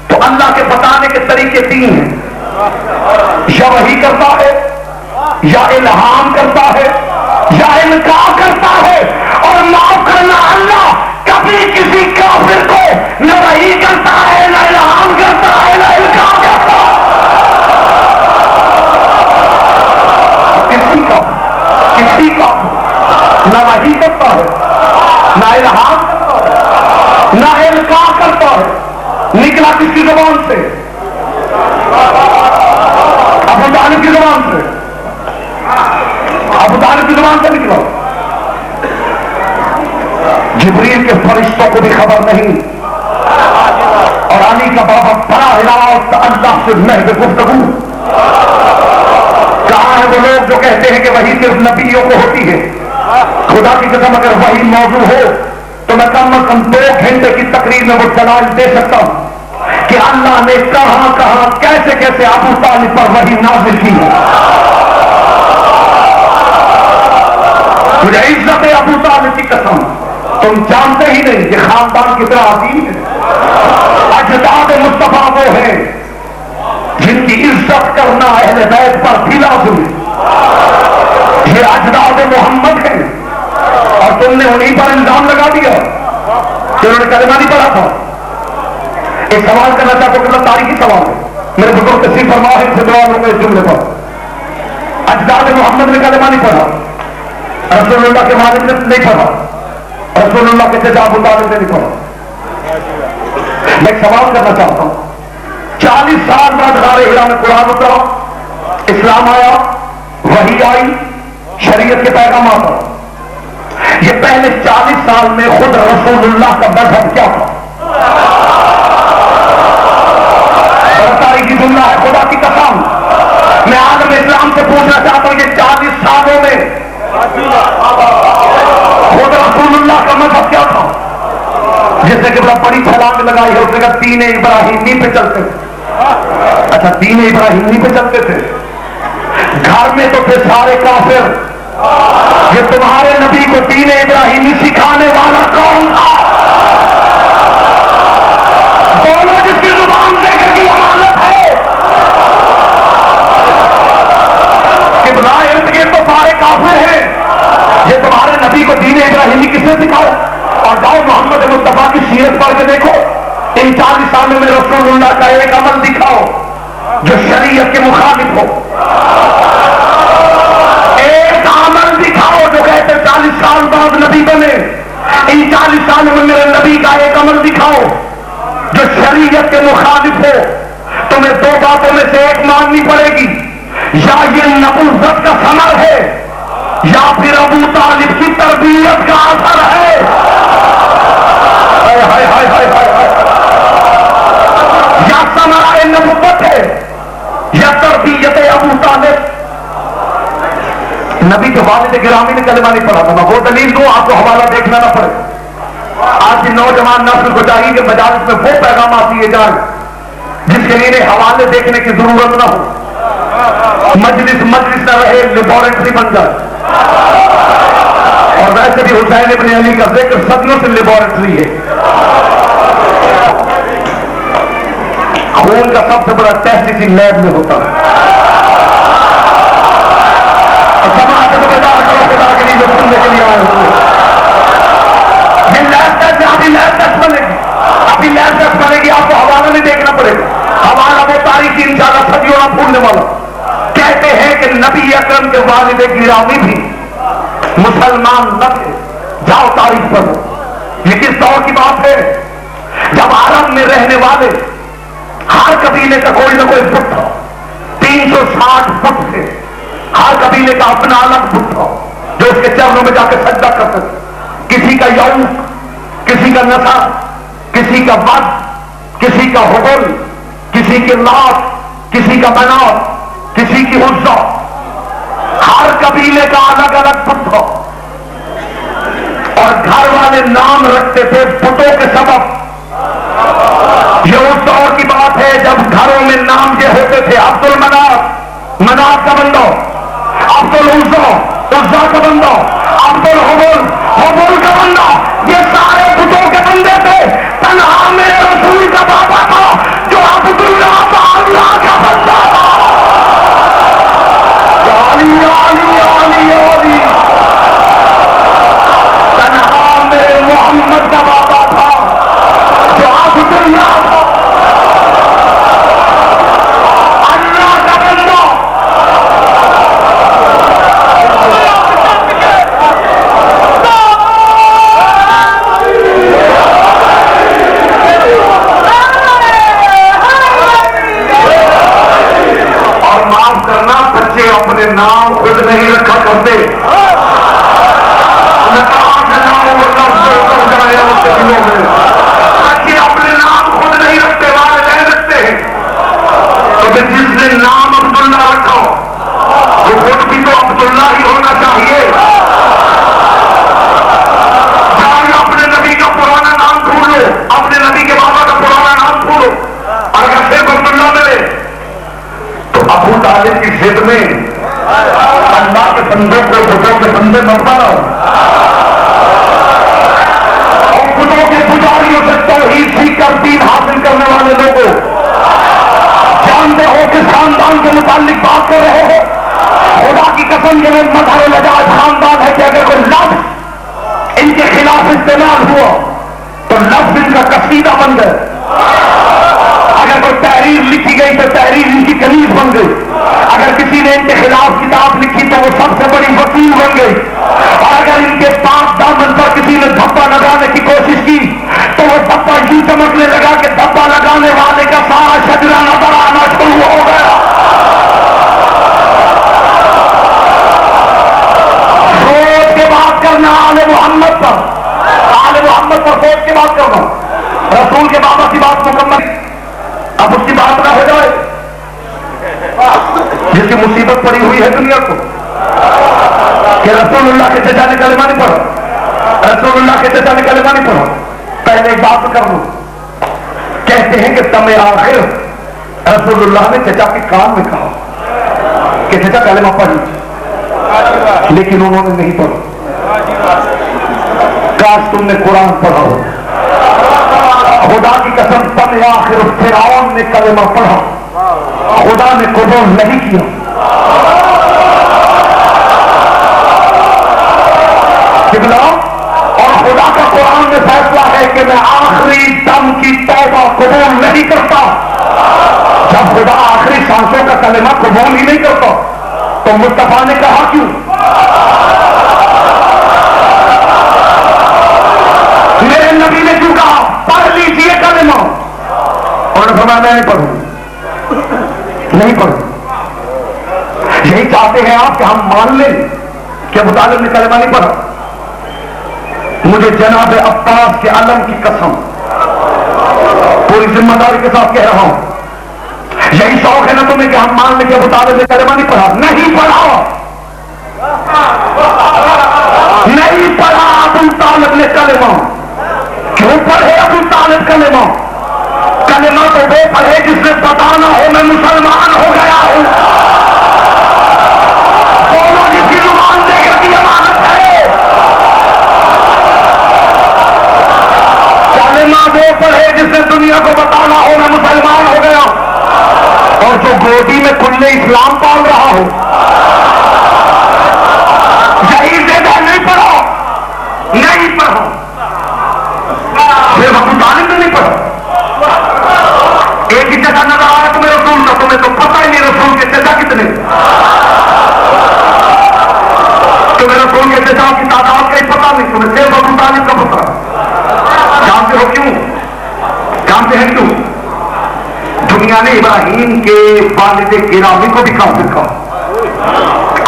تو اللہ کے بتانے کے طریقے تین ہیں، یا وحی کرتا ہے، یا الہام کرتا ہے، یا انکار کرتا ہے۔ اور معاف کرنا، اللہ کبھی کسی کافر کو نہ وحی کرتا ہے، نہ الہام کرتا ہے، نہ انکار کرتا ہے۔ کسی کا نہ وحی کرتا ہے، نہ الہام کرتا ہے، نہ انکار کرتا ہے۔ نکلا کس کی زبان سے؟ ابو طالب کی زبان سے۔ ابو طالب کی زبان سے نکلا۔ جبریل کے فرشتوں کو بھی خبر نہیں، اور علی کا بابا بڑا ہلاوت اللہ سے محض گفتگو۔ کہاں ہے وہ لوگ جو کہتے ہیں کہ وہی صرف نبیوں کو ہوتی ہے؟ خدا کی قسم اگر وہی موضوع ہو تو میں کم از کم 2 گھنٹے کی تقریر میں وہ دلائل دے سکتا ہوں کہ اللہ نے کہاں کہاں کیسے کیسے ابو طالب پر وحی نازل کی ہے۔ مجھے عزت ابو طالب کی قسم، تم جانتے ہی نہیں کہ خاندان کتنا عظیم ہے۔ اجداد مصطفیٰ وہ ہیں جن کی عزت کرنا اہل بیت پر بھی لازم ہے۔ یہ اجداد محمد ہیں، اور تم نے انہیں پر الزام لگا دیا کہ انہوں نے کلمہ نہیں پڑھا تھا۔ ایک سوال کرنا چاہتا ہوں کہ تاریخی سوال ہے، میرے بزرگ تشریف فرما ہے، ان سے دعا لوں گا اس جملے پر۔ اجداد محمد نے کلمہ نہیں پڑھا، رسول اللہ کے والد نے نہیں پڑھا، رسول اللہ کے چچا ابو طالب نے نہیں پڑھا۔ میں ایک سوال کرنا چاہتا ہوں، 40 سال بعد غار ہرا میں قرآن اترا، اسلام آیا، وحی آئی، شریعت کے پیغامات آئے۔ یہ پہلے 40 سال میں خود رسول اللہ کا مذہب کیا تھا؟ تاریخی جملہ ہے، خدا کی قسم میں عالم اسلام سے پوچھنا چاہتا ہوں، یہ 40 سالوں میں خود رسول اللہ کا مذہب کیا تھا؟ جس نے کہ بڑا بڑی چھلانگ لگائی ہے، اس نے کہا دین ابراہیمی پہ چلتے تھے۔ اچھا دین ابراہیمی پہ چلتے تھے، گھر میں تو تھے سارے کافر۔ یہ تمہارے نبی کو دین ابراہیمی سکھانے والا کون تھا؟ بولو جس کی زبان سے کی امانت ہے کہ بلائے یہ تو سارے کافر ہیں۔ یہ تمہارے نبی کو دین ابراہیمی کس نے سکھایا؟ اور جاؤ محمد مصطفیٰ کی سیرت پڑھ کے دیکھو، ان 40 سالوں میں رسول اللہ کا ایک عمل دکھاؤ جو شریعت کے مخالف ہو۔ ایک عمل دکھاؤ جو کہتے 40 سال بعد نبی بنے، ان 40 سالوں میں میرے نبی کا ایک عمل دکھاؤ جو شریعت کے مخالف ہو۔ تمہیں 2 باتوں میں سے ایک ماننی پڑے گی، یا یہ نبوت کا ثمر ہے یا پھر ابو طالب کی تربیت کا اثر ہے۔ یا ثمرہ نبوت ہے یا تربیت ابو طالب۔ نبی کے والد گرامی نے کلمہ نہیں پڑھا تھا، میں وہ دلیل دوں آپ کو حوالہ دیکھنا نہ پڑے۔ آج کی نوجوان نسل کو چاہیے کہ مجالس میں وہ پیغامات دیے جائیں جس کے لیے حوالے دیکھنے کی ضرورت نہ ہو، مجلس نہ رہے، لیبورٹری بن جائے۔ اور ویسے بھی حسین ابن علی کا ذکر صدیوں سے لیبورٹری ہے۔ خون کا سب سے بڑا ٹیسٹ اسی لیب میں ہوتا ہے۔ نبی اکرم کے والد گرامی بھی مسلمان نہ تھے. جاؤ تاریخ پڑھو. یہ کس دور کی بات ہے؟ جب عرب میں رہنے والے ہر قبیلے کا کوئی نہ کوئی بت تھا. 360 بت تھے. ہر قبیلے کا اپنا الگ بت تھا جو اس کے چرنوں میں جا کے سجدہ کرتے تھے. کسی کا یعوق، کسی کا نسا، کسی کا ود، کسی کا حبل، کسی کے لات، کسی کا منات، کسی کی عزا. ہر قبیلے کا الگ الگ بت تھا. اور گھر والے نام رکھتے تھے بتوں کے سبب. یہ اس دور کی بات ہے جب گھروں میں نام یہ ہوتے تھے عبد المناف، مناف کا بندہ، عبد العزا، عزا کا بندہ، عبد الحبل، حبل کا بندہ. یہ سارے بتوں کے بندے تھے. تنہا میرے رسول کا بابا تھا جو عبد اللہ کا بندہ تھا. علی علی علی علی. تنہا میرے محمد کا بابا تھا جو عبد اللہ تھا، اللہ کا بندہ. اور معاف کرنا، بچے اپنے نام خود نہیں رکھا کرتے. بچے اپنے نام خود نہیں رکھتے، والدین رکھتے ہیں. تو پھر جس نے نام عبداللہ رکھا وہ خود بھی تو عبداللہ ہی ہونا چاہیے. جائے اپنے نبی کا پرانا نام ڈھونڈ لو، اپنے نبی کے بابا کا پرانا نام ڈھونڈو. اگر صرف عبداللہ ملے تو ابو طالب کی ضد میں اللہ کے بندوں کو بتوں کے بندے مت بناؤ. اور بتوں کے پجاریوں سے توحید سیکھ کر دین حاصل کرنے والے لوگوں جانتے ہو کس خاندان کے متعلق بات کر رہے ہو. خدا کی قسم یہ مظہر لجاج خاندان ہے کہ اگر کوئی لفظ ان کے خلاف استعمال ہوا تو لفظ ان کا قصیدہ بن گئے. اگر کوئی تحریر لکھی گئی تو تحریر ان کی کنیز بن گئی. اگر کسی نے ان کے خلاف کتاب لکھی تو وہ سب سے بڑی وکیل بن گئی. اور اگر ان کے پاس دامن پر کسی نے دھبا لگانے کی کوشش کی تو وہ دھبا یوں چمکنے لگا کہ دھبا لگانے والے کا سارا شجرہ نظر آنا شروع ہو گیا. سوچ کے بات کرنا آل محمد پر، آل محمد پر سوچ کے بات کرنا. رسول کے بابا کی بات مکمل، اب اس کی بات نہ ہو جائے جس کی مصیبت پڑی ہوئی ہے دنیا کو کہ رسول اللہ کے چچا نے کلمہ نہیں پڑھا، رسول اللہ کے چچا نے کلمہ نہیں پڑھا. پہلے ایک بات کر لوں. کہتے ہیں کہ دم آخر رسول اللہ نے چچا کے کان میں کہا کہ چچا کلمہ پڑھ لیجیے، لیکن انہوں نے نہیں پڑھا. کاش تم نے قرآن پڑھا ہو. خدا کی قسم دم آخر فرعون نے کلمہ پڑھا، خدا نے قبول نہیں کیا. اور خدا کا قرآن میں فیصلہ ہے کہ میں آخری دم کی توبہ قبول نہیں کرتا. جب خدا آخری سانسوں کا کلمہ قبول ہی نہیں کرتا تو مصطفیٰ نے کہا کیوں؟ میرے نبی نے کیوں کہا پڑھ لیجیے کلمہ؟ اور فرمایا میں نہیں پڑھوں، نہیں پڑھوں. یہی چاہتے ہیں آپ کہ ہم مان لیں کہ ابو طالب نے کلمہ نہیں پڑھا. مجھے جناب عباس کے علم کی قسم پوری ذمہ داری کے ساتھ کہہ رہا ہوں، یہی شوق ہے نا تمہیں کہ ہم مان لیں کہ ابو طالب نے کلمہ نہیں پڑھا. نہیں پڑھا، نہیں پڑھا ابو طالب نے کلمہ. کیوں پڑھے ابو طالب کلمہ؟ کلمہ تو وہ پڑھے جس نے بتانا ہو میں مسلمان ہو گیا ہوں. دونوں جس کی زبان دے کی امانت ہے. کلمہ وہ پڑھے جس نے دنیا کو بتانا ہو میں مسلمان ہو گیا. اور جو گودی میں کھلے اسلام پال رہا ہو یہی زیادہ نہیں پڑھا، نہیں پڑھا. صرف ابو طالب نے نہیں پڑھا. ایک ہی جگہ نظر آیا تمہیں رسول کا، تمہیں تو پتہ ہی نہیں رسول کے چچا کتنے. والد گرامی کو بھی کافر کہا،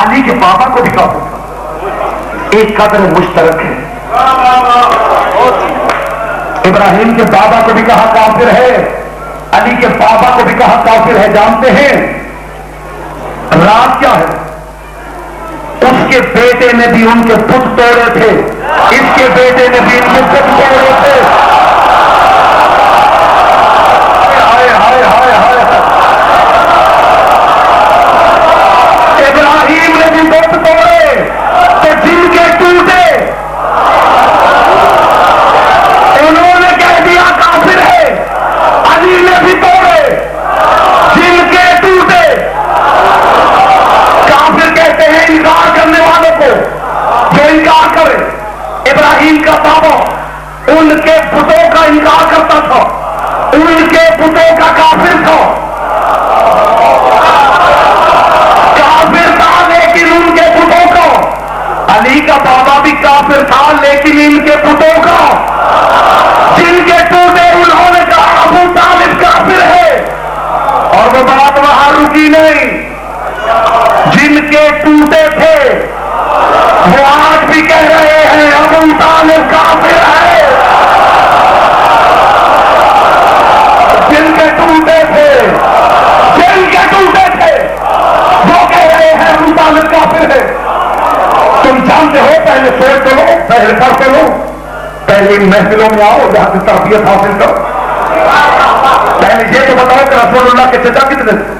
علی کے بابا کو بھی کافر کہا۔ ایک قدر مشترک ہے، ابراہیم کے بابا کو بھی کہا کافر ہے، علی کے بابا کو بھی کہا کافر ہے۔ جانتے ہیں راز کیا ہے؟ اس کے بیٹے نے بھی ان کے بت توڑے تھے، اس کے بیٹے نے بھی ان کے بت توڑے تھے۔ ہائے ہائے ہائے ہائے، ابراہیم نے بھی بت توڑے تو جن کے ٹوٹے انہوں نے کہہ دیا کافر ہے، علی نے بھی توڑے جن کے ٹوٹے۔ کافر کہتے ہیں انکار کرنے والوں کو، جو انکار کرے۔ ابراہیم کا بابا ان کے بتوں کا انکار کرتا تھا، ان کے بتوں کا کافر تھا، کافر تھا لیکن ان کے بتوں کا۔ علی کا بابا بھی کافر تھا لیکن ان کے بتوں کا، جن کے ٹوٹے انہوں نے کہا ابو طالب کافر ہے۔ اور وہ بات وہاں رکی نہیں، جن کے ٹوٹے تھے وہ آج بھی کہہ رہے ہیں ابو طالب کافر ہے۔ جن کے ٹوٹے تھے، جن کے ٹوٹے تھے وہ کہہ رہے ہیں ابو طالب کافر ہے۔ تم جانتے ہو، پہلے سوچ لو، پہلے پڑھ لو، پہلے ان محفلوں میں آؤ جہاں سے تربیت حاصل کرو۔ پہلے یہ تو بتاؤ کہ رسول اللہ کے چچا کتنے تھے؟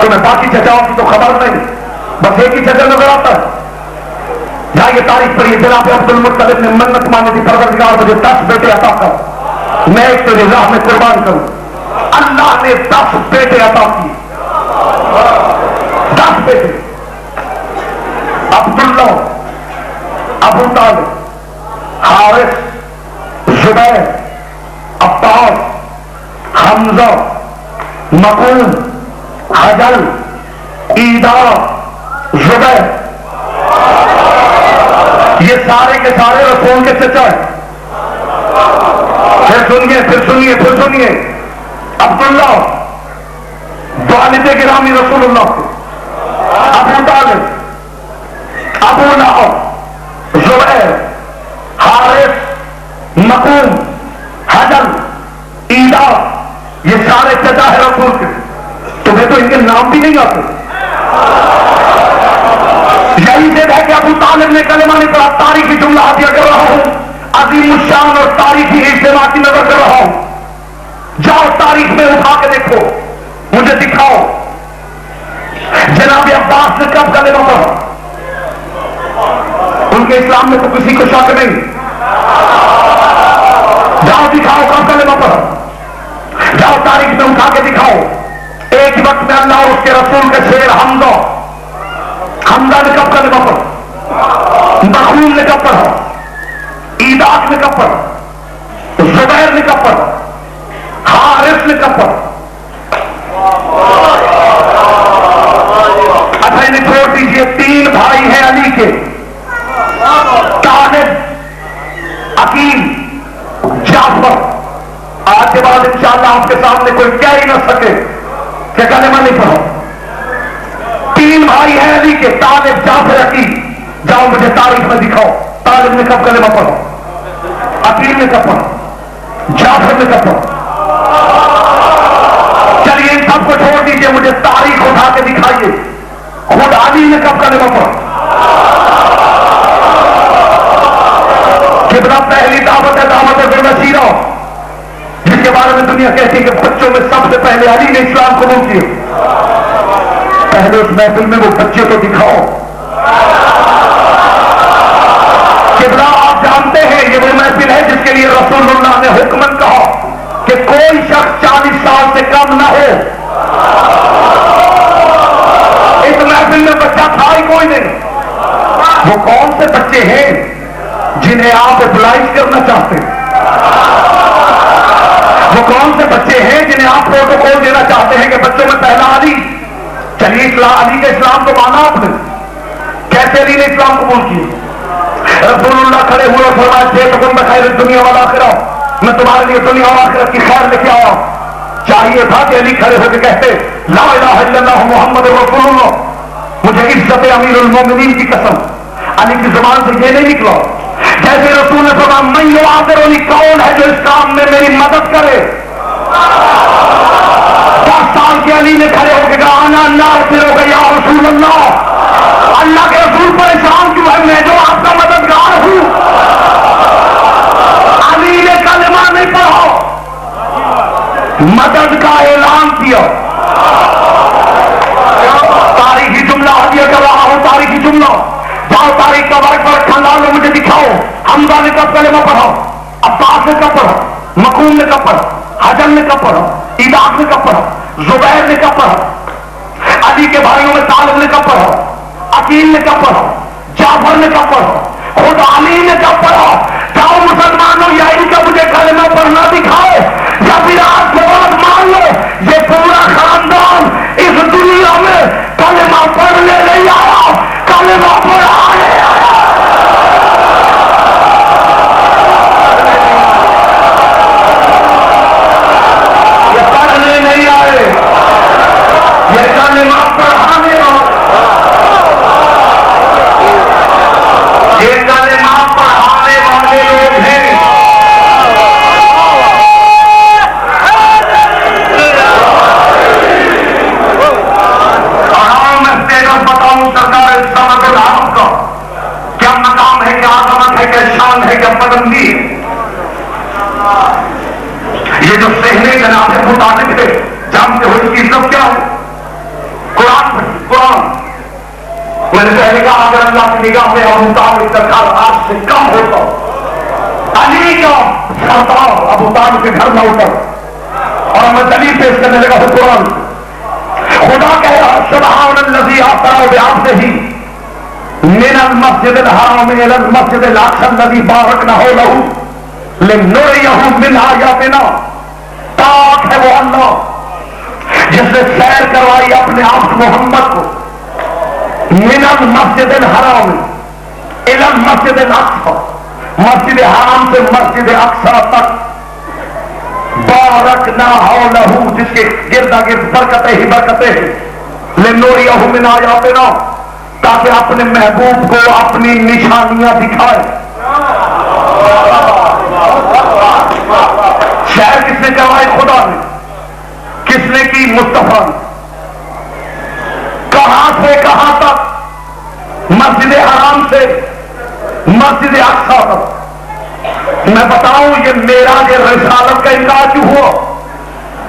تمہیں باقی چچاؤں کی تو خبر نہیں، بس ایک ہی چچا نظر آتا ہے۔ جہاں یہ تاریخ پڑھی، جناب عبد المطلب نے منت مانی تھی پروردگار مجھے 10 بیٹے عطا کر، میں ایک تیری راہ میں قربان کروں۔ اللہ نے 10 بیٹے عطا کیے، 10 بیٹے، عبداللہ، ابو طالب، حارث، زبیر، عباس، حمزہ، مقوم، حجل، ایدا، زبیر، یہ سارے کے سارے رسول کے چچا ہیں۔ پھر سنیے پھر سنیے پھر سنیے، عبداللہ والد گرامی رسول اللہ کے، ابو طالب، ابو لہب، زبیر، حارث، مقوم، حجل، ایدا، یہ سارے چچا ہے رسول کے۔ تمہیں تو ان کے نام بھی نہیں آتے۔ یہی سے ہے کہ ابو طالب نے کلمہ نہیں پڑھا۔ تاریخی جملہ حاضر کر رہا ہوں، عظیم الشان اور تاریخی اجتماع کی نظر کر رہا ہوں۔ جاؤ تاریخ میں اٹھا کے دیکھو، مجھے دکھاؤ جناب عباس نے کب کلمہ پڑھا۔ ان کے اسلام میں تو کسی کو شک نہیں، جاؤ دکھاؤ کب کلمہ پڑھا، جاؤ تاریخ میں اٹھا کے دکھاؤ۔ ایک وقت میں اللہ اور اس کے رسول کے شیر حمزہ نے کب کلمہ پڑھا، مخوم نے کب پڑھا، ایداق نے کب پڑھا، زبیر نے کب پڑھا، حارث نے کب پڑھا۔ اچھا انہیں چھوڑ دیجئے، 3 بھائی ہیں علی کے، طالب، عقیل، جعفر۔ آج کے بعد انشاءاللہ آپ کے سامنے کوئی کہہ ہی نہ سکے کہ کلمہ نہیں پڑھا۔ 3 بھائی ہیں علی کے، طالب، جعفر، عقیل۔ جاؤ مجھے تاریخ میں دکھاؤ، طالب نے کب کلمہ پڑھا، عقیل نے کب پڑھا، جعفر نے کب پڑھا۔ چلیے ان سب کو چھوڑ دیجئے، مجھے تاریخ اٹھا کے دکھائیے خود علی نے کب کلمہ پڑھا۔ کتنا پہلی دعوت ہے، دعوت ذوالبصیرہ، جس کے بارے میں دنیا کہتی ہے کہ بچوں میں سب سے پہلے علی نے اسلام قبول کیا۔ پہلے اس محفل میں وہ بچے کو دکھاؤ۔ کتنا آپ جانتے ہیں یہ وہ محفل ہے جس کے لیے رسول اللہ نے حکمن کہا کہ کوئی شخص 40 سال سے کم نہ ہو۔ اس محفل میں بچہ تھا ہی کوئی نہیں۔ وہ کون سے بچے ہیں جنہیں آپ ابلائز کرنا چاہتے ہیں؟ وہ کون سے بچے ہیں جنہیں آپ پروٹوکول دینا چاہتے ہیں کہ بچوں میں پہلا علی؟ چلیے علی کا اسلام تو مانا آپ نے، کیسے علی نے اسلام قبول کیا؟ رسول اللہ کھڑے ہوئے اور فرمایا جئتکم بخیر الدنیا والآخرہ، میں تمہارے لیے دنیا اور آخرت کی خیر لے کے آیا۔ چاہیے تھا کہ علی کھڑے ہو کے کہتے لا الہ الا اللہ محمد رسول اللہ. مجھے عزت امیر المومنین کی قسم علی کی زبان سے یہ نہیں نکلا جیسے رسول نے فرمایا من یعاذرنی، کون ہے جو اس کام میں میری مدد کرے. 10 سال کے علی نے کھڑے ہو کے کہا انا ناصرک یا رسول اللہ، اللہ کے رسول پریشان کیوں ہے، میں جو آپ کا مددگار ہوں. علی نے کلمہ نہیں پڑھا، مدد کا اعلان کیا. تاریخی جملہ ہدیہ کر رہا ہوں، تاریخی جملہ. جاؤ تاریخ کا ورق پر کھنگال لو، مجھے دکھاؤ حمزہ نے کب کلمہ پڑھا، عباس نے کب پڑھا، مقوم نے کب پڑھا، حجر نے کب پڑھا، ایداس نے کب پڑھا، زبیر نے کب پڑھا، علی کے بھائیوں میں طالب نے کب پڑھا، عقیل نے کب پڑھا، جعفر نے کب پڑھا، خود علی نے کب پڑھا. جاؤ مسلمانوں یا ان کا مجھے کلمہ پڑھنا دکھاؤ، یا پھر آج کے بعد مان لو یہ پورا خاندان اس دنیا میں کلمہ پڑھنے نہیں آیا، کلمہ پڑھانے آیا. یہ پڑھنے نہیں آئے، یہ کلمہ پڑھانے آئے. یہ کلمہ پڑھانے والے لوگ ہیں. بتاؤں سرکار سمت العالم کا کیا مقام ہے، کیا عظمت ہے، کیا شان ہے، کیا بلندی ہے. یہ جو صحنے جناب ابو طالب ہے، جانتے ہو اس کی عزت کیا ہے؟ قرآن میں نے پہلے کہا اگر اللہ کی نگاہ میں ابو طالب کا گھر آج سے کم ہوتا، علی کا سردار ابو طالب کے گھر میں اتر اور میں دلیل پیش کرنے لگا ہوں. قرآن خدا کہہ رہا سبحان الذی اسری بعبدہ من المسجد الحرام الی المسجد الاقصی الذی بارکنا حولہ لنریہ من آیاتنا. پاک ہے وہ اللہ جس نے سیر کروائی اپنے آپ محمد کو من المسجد الحرام الی المسجد الاقصی، مسجد حرام سے مسجد اقصی تک. بارکنا حولہ، جس کے گردا گرد برکتیں ہی برکتیں ہیں. لنوریہ من آیاتنا، تاکہ اپنے محبوب کو اپنی نشانیاں دکھائے. شہر کس نے کروائی؟ خدا نے. کس نے کی؟ مصطفیٰ نے. کہاں سے کہاں تک؟ مسجد حرام سے مسجد اقصی تک. میں بتاؤں یہ معراج رسالت کا انکار کیوں ہوا؟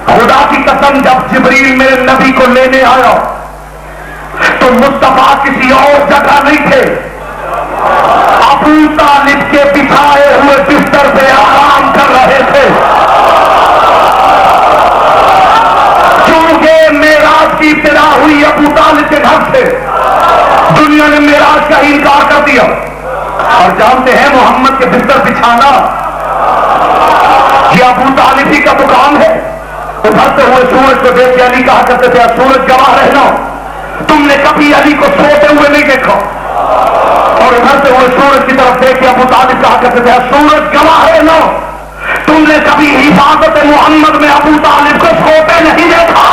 خدا کی قسم جب جبریل میرے نبی کو لینے آیا تو مصطفیٰ کسی اور جگہ نہیں تھے، ابو طالب کے بچھائے ہوئے بستر پہ آرام کر رہے تھے. کیونکہ معراج کی ابتدا ہوئی ابو طالب کے گھر سے، دنیا نے معراج کا ہی انکار کر دیا. اور جانتے ہیں محمد کے بستر بچھانا یہ ابو طالب ہی کا مقام ہے. ابھرتے ہوئے سورج کو دیکھ کے علی کہا کرتے تھے سورج گواہ رہنا، تم نے کبھی علی کو سوتے ہوئے نہیں دیکھا. اور ابھرتے ہوئے سورج کی طرف دیکھ کے ابو طالب کہا کرتے تھے سورج گواہ رہنا، تم نے کبھی حفاظت محمد میں ابو طالب کو سوتے نہیں دیکھا.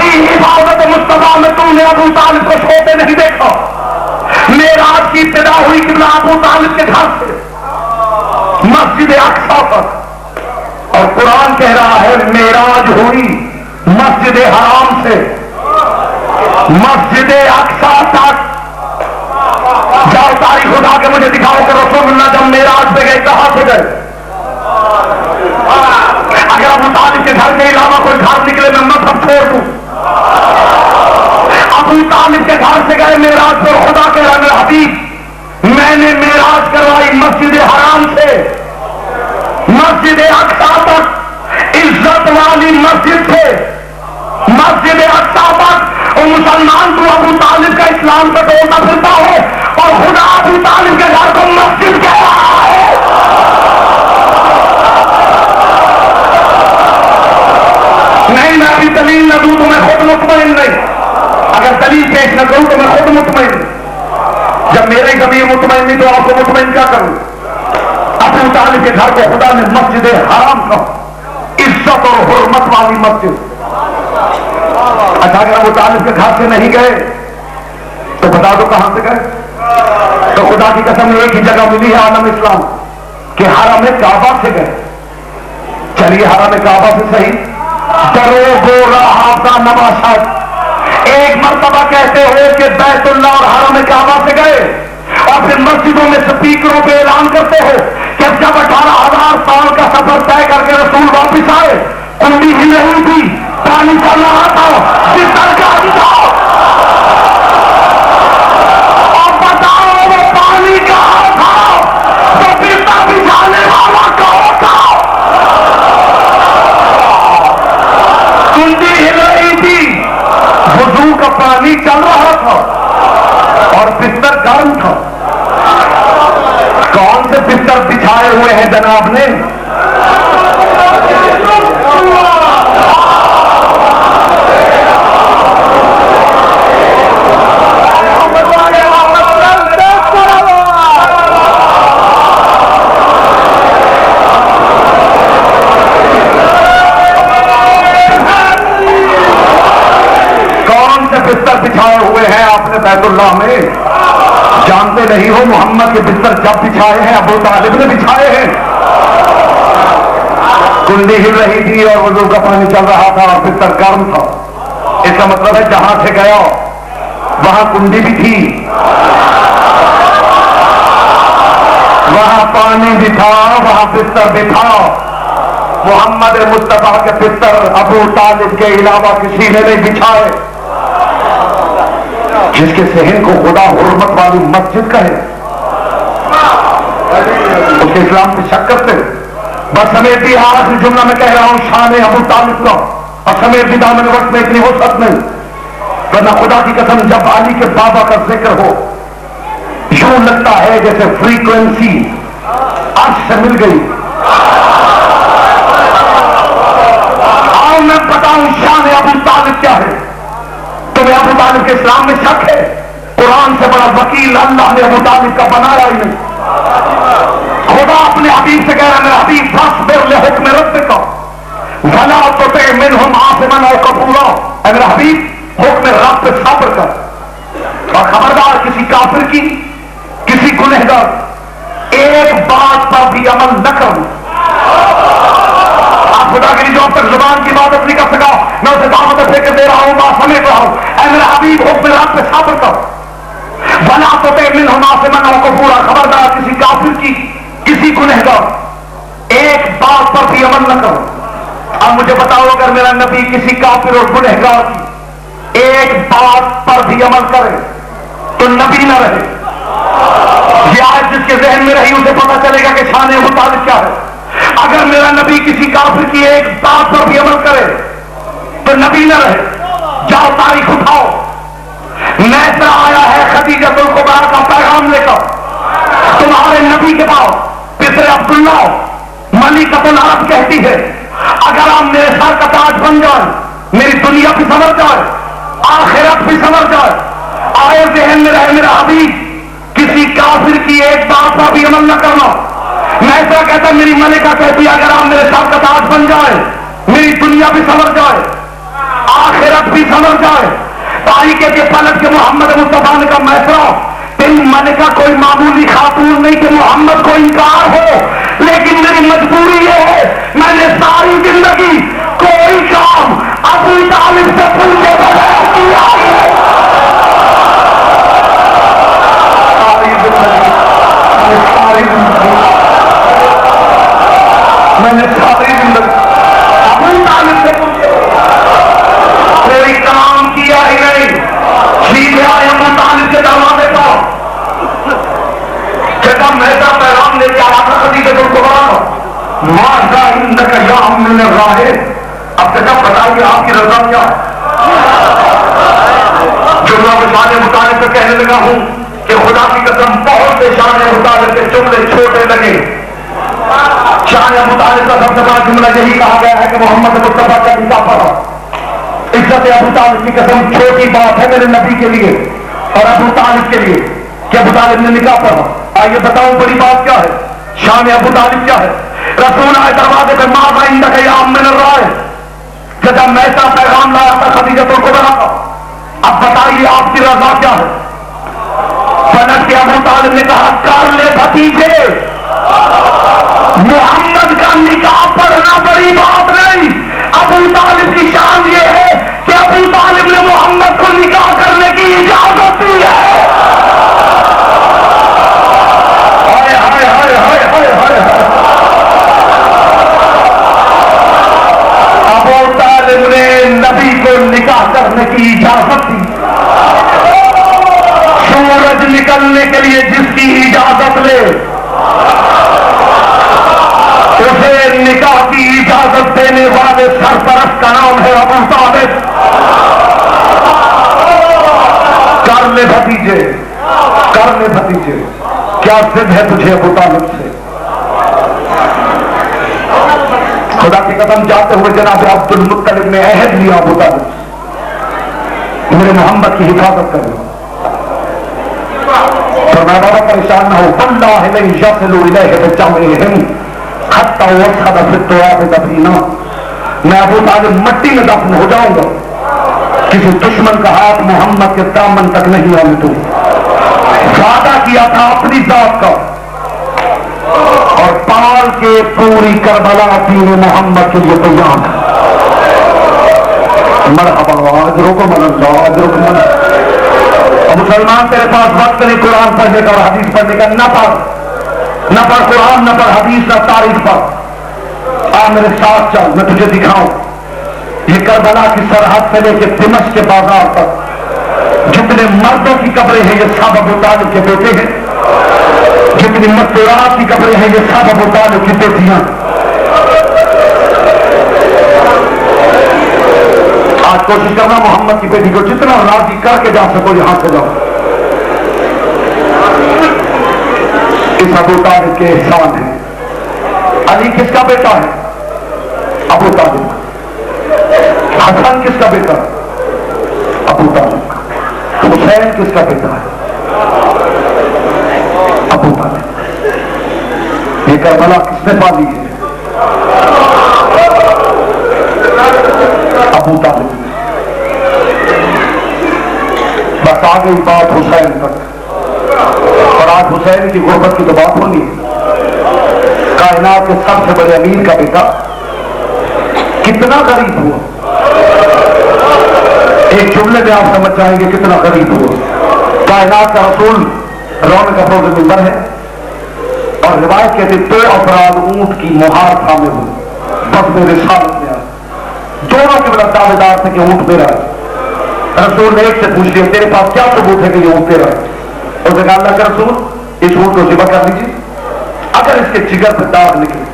حفاظت مصطفیٰ میں تم نے ابو طالب کو سوتے نہیں دیکھا. معراج کی ابتدا ہوئی کتنا ابو طالب کے گھر سے مسجد اقصی تک، اور قرآن کہہ رہا ہے معراج ہوئی مسجد حرام سے مسجد اقصی تک. جاؤ تاریخ اٹھا کے مجھے دکھاؤ کہ رسول اللہ جب معراج پہ گئے کہاں سے گئے. اگر ابو طالب کے گھر کے علاوہ کوئی گھر نکلے میں مذہب چھوڑ دوں. ابو طالب کے گھر سے گئے معراج پر. خدا کہہ رہا میرا حبیب میں نے معراج کروائی مسجد حرام سے مسجد اقصی تک، عزت والی مسجد سے مسجد اقصی تک. اور مسلمان تو ابو طالب کا اسلام پر ڈولتا پھرتا ہے اور خدا ابو طالب کے گھر کو مسجد کہہ رہا ہے. نہیں میں ابھی دلیل نہ دوں تو میں خود مطمئن نہیں. اگر دلیل پیش نہ کروں تو میں خود مطمئن. جب میرے ضمیر مطمئن نہیں تو آپ کو مطمئن کیا کروں؟ ابو طالب کے گھر کو خدا نے مسجد حرام کا عزت اور حرمت والی مسجد. اچھا اگر ابو طالب کے گھر سے نہیں گئے تو بتا دو کہاں سے گئے؟ تو خدا کی قسم ایک ہی جگہ ملی ہے عالم اسلام کہ حرم کعبہ سے گئے. چلیے حرم کعبہ سے صحیح، درو گورا حافظہ نواشد ایک مرتبہ کہتے ہو کہ بیت اللہ اور حرم کعبہ سے گئے، اور پھر مسجدوں میں سپیکروں پہ اعلان کرتے ہو کہ جب 18,000 سال کا سفر طے کر کے رسول واپس آئے کنڈی ہی نہیں تھی، پانی چل رہا تھا، بستر جاری تھا. اور بتاؤ وہ پانی کہاں تھا تو بستر بچھانے والا کون تھا؟ کنڈی ہل رہی تھی، وضو کا پانی چل رہا تھا اور بستر گرم تھا. کون سے بستر بچھائے ہوئے ہیں جناب نے؟ کون سے بستر بچھائے ہوئے ہیں آپ نے بیت اللہ میں؟ جانتے نہیں ہو محمد کے بستر جب بچھائے ہیں ابو طالب نے بچھائے ہیں. کنڈی ہل رہی تھی اور وضو کا پانی چل رہا تھا اور بستر گرم تھا. اس کا مطلب ہے جہاں سے گیا وہاں کنڈی بھی تھی، وہاں پانی بھی تھا، وہاں بستر بھی تھا. محمد مصطفیٰ کے بستر ابو طالب کے علاوہ کسی نے نہیں بچھائے. جس کے صحن کو خدا حرمت والی مسجد کہے اس کے اسلام کی شک کرتے. بس سمیت بھی آخری جملہ میں کہہ رہا ہوں شان ابو طالب کا، اور سمیت بھی دامن وقت میں اتنی وسعت نہیں، ورنہ خدا کی قسم جب علی کے بابا کا ذکر ہو یوں لگتا ہے جیسے فریکوینسی عرش سے مل گئی. آؤ میں بتاؤں شان ابو طالب کیا ہے. تمہیں ابو طالب کے اسلام میں شک ہے؟ قرآن سے بڑا وکیل اللہ نے ابو طالب کا بنایا ہی نہیں. خدا اپنے حبیب سے کہہ رہا ہے میرا حبیب فاصبر لحکم ربک ولا تطع منهم عاصما او کفورا. اے میرا حبیب حکم رب پہ صبر کر، اور خبردار کسی کافر کی، کسی گنہگار ایک بات پر بھی عمل نہ کرنا. خدا کے لیے جو اب تک زبان کی عبادت نہیں کر سکا میں اسے دعوت فکر دے رہا ہوں، بات سمیٹ رہا ہوں. اے میرا حبیب حکم رب پہ صبر کر، ولا تطع منهم عاصما او کفورا. خبردار کسی کافر کی، کسی گنہگار ایک بات پر بھی عمل نہ کرو. اب مجھے بتاؤ اگر میرا نبی کسی کافر اور گنہگار کی ایک بات پر بھی عمل کرے تو نبی نہ رہے. یہ آیت جس کے ذہن میں رہی اسے پتا چلے گا کہ شان ابو طالب کیا ہے. اگر میرا نبی کسی کافر کی ایک بات پر بھی عمل کرے تو نبی نہ رہے. جاؤ تاریخ اٹھاؤ، نیسا آیا ہے خدیجہ الکبریٰ کا پیغام لے کر تمہارے نبی کے پاس. پسر عبداللہ ملکۃ العرب کہتی ہے اگر آپ میرے سر کا تاج بن جائیں میری دنیا بھی سنور جائے، آخرت بھی سنور جائے. آئے ذہن میں رہے میرا حبیب کسی کافر کی ایک بات پر بھی عمل نہ کرنا. میں ایسا کہتا میری ملکہ کہتی اگر آپ میرے سر کا تاج بن جائے میری دنیا بھی سنور جائے، آخرت بھی سنور جائے. تاریخ کے پلٹ کے محمد مصطفیٰ نے کہا میسرا تم ملکہ کوئی معمولی خاتون نہیں کہ محمد کو انکار ہو، لیکن میری مجبوری یہ ہے میں نے ساری زندگی کوئی کام ابو طالب سے پوچھے بغیر کیا ہے. میں نے ساری زندگی ابو طالب سے پوچھے کوئی کام کیا ہی نہیں. سیدھے آئے ابو طالب کے دروازے پر جگہ میسا پیغام لے کے آیا تھا خدیجہ الکبریٰ ماذا عندک یا ام الراہ. اب جب بتائیے آپ کی رضا کیا ہے. جملہ شان ابو طالب سے کہنے لگا ہوں کہ خدا کی قسم بہت سے شان ابو طالب کے جملے چھوٹے لگے. شان ابو طالب کا سب سے بڑا جملہ یہی کہا گیا ہے کہ محمد مصطفیٰ کا نکاح پڑھا. عزت ابو طالب کی قسم چھوٹی بات ہے میرے نبی کے لیے اور ابو طالب کے لیے کہ ابو طالب نے نکاح پڑھا. آئیے بتاؤں بڑی بات کیا ہے، شان ابو طالب کیا ہے. رسول آئے دروازے پہ ماں بھائی یا من الرائے کہ جب میں ایسا پیغام لایا تھا خدیجہ کو بنا تھا، اب بتائیے آپ کی رضا کیا ہے؟ پلٹ کے ابو طالب نے کہا کر لے بھتیجے، محمد کا نکاح پڑھنا بڑی بات نہیں. ابو طالب کی شان یہ ہے کہ ابو طالب نے محمد کو نکاح کرنے کی اجازت دی ہے. ہائے ہائے ہائے ہائے ہائے ہائے. ابو طالب نے نبی کو نکاح کرنے کی اجازت دی. سورج نکلنے کے لیے جس کی اجازت لے اسے نکاح کی اجازت دینے والے سرپرست کا نام ہے ابو طالب. کر لے بھتیجے، کر لے بھتیجے. کیا ضد ہے تجھے ابو طالب سے؟ خدا کی قسم جاتے ہوئے جناب عبد المطلب نے عہد لیا ابو طالب سے، میرے محمد کی حفاظت کرو. فرمایا بابا پریشان نہ ہو، واللہ لن یصلوا الیہ بجمعہم حتی یدخل فی التراب دفینا. میں ابو طالب مٹی میں دفن ہو جاؤں گا، کسی دشمن کا ہاتھ محمد کے دامن تک نہیں آنے دوں. وعدہ کیا تھا اپنی ذات کا، اور پال کے پوری کربلا دین محمد کے لیے تیار. مرحبا اجرکم اللہ، اجرکم اللہ. اور مسلمان تیرے پاس وقت نہیں قرآن پڑھنے کا اور حدیث پڑھنے کا، نہ پڑھ قرآن، نہ پڑھ حدیث، نہ تاریخ پڑھ. آ میرے ساتھ چل، میں تجھے دکھاؤں یہ کربلا کی سرحد سے لے کے دمشق کے بازار تک جتنے مردوں کی قبریں ہیں یہ سب ابو طالب کے بیٹے ہیں، جتنی مستورات کی قبریں ہیں یہ سب ابو طالب کی بیٹیاں. آج کوشش کرنا محمد کی بیٹی کو جتنا راضی کر کے جا سکو یہاں سے جاؤ. اس ابو طالب کے احسان ہے. علی کس کا بیٹا ہے؟ ابو طالب. حسن کس کا بیٹا ہے؟ ابو طالب. حسین کس کا بیٹا ہے؟ ابو طالب. یہ کربلا کس نے پالی ہے؟ ابو طالب. بس آ گئی بات حسین تک، اور آج حسین کی غربت کی تو بات ہونی ہے. کائنات کے سب سے بڑے امیر کا بیٹا کتنا غریب ہوا. ایک جملے میں آپ سمجھ جائیں گے کتنا غریب ہوا. کائنات کا رسول رونق افروز منبر ہے، اور روایت کہتے 2 افراد اونٹ کی مہار تھامے ہوئے بس میں رسالت میں آئے. دونوں کے بڑا دعوے دار تھے کہ اونٹ میرا ہے. رسول نے ایک سے پوچھ لیا تیرے پاس کیا ثبوت ہے کہ یہ اونٹ تیرا ہے؟ اس نے کہا اللہ کے رسول اس اونٹ کو ذبح کر لیجیے، اگر اس کے جگر پہ داغ نکلے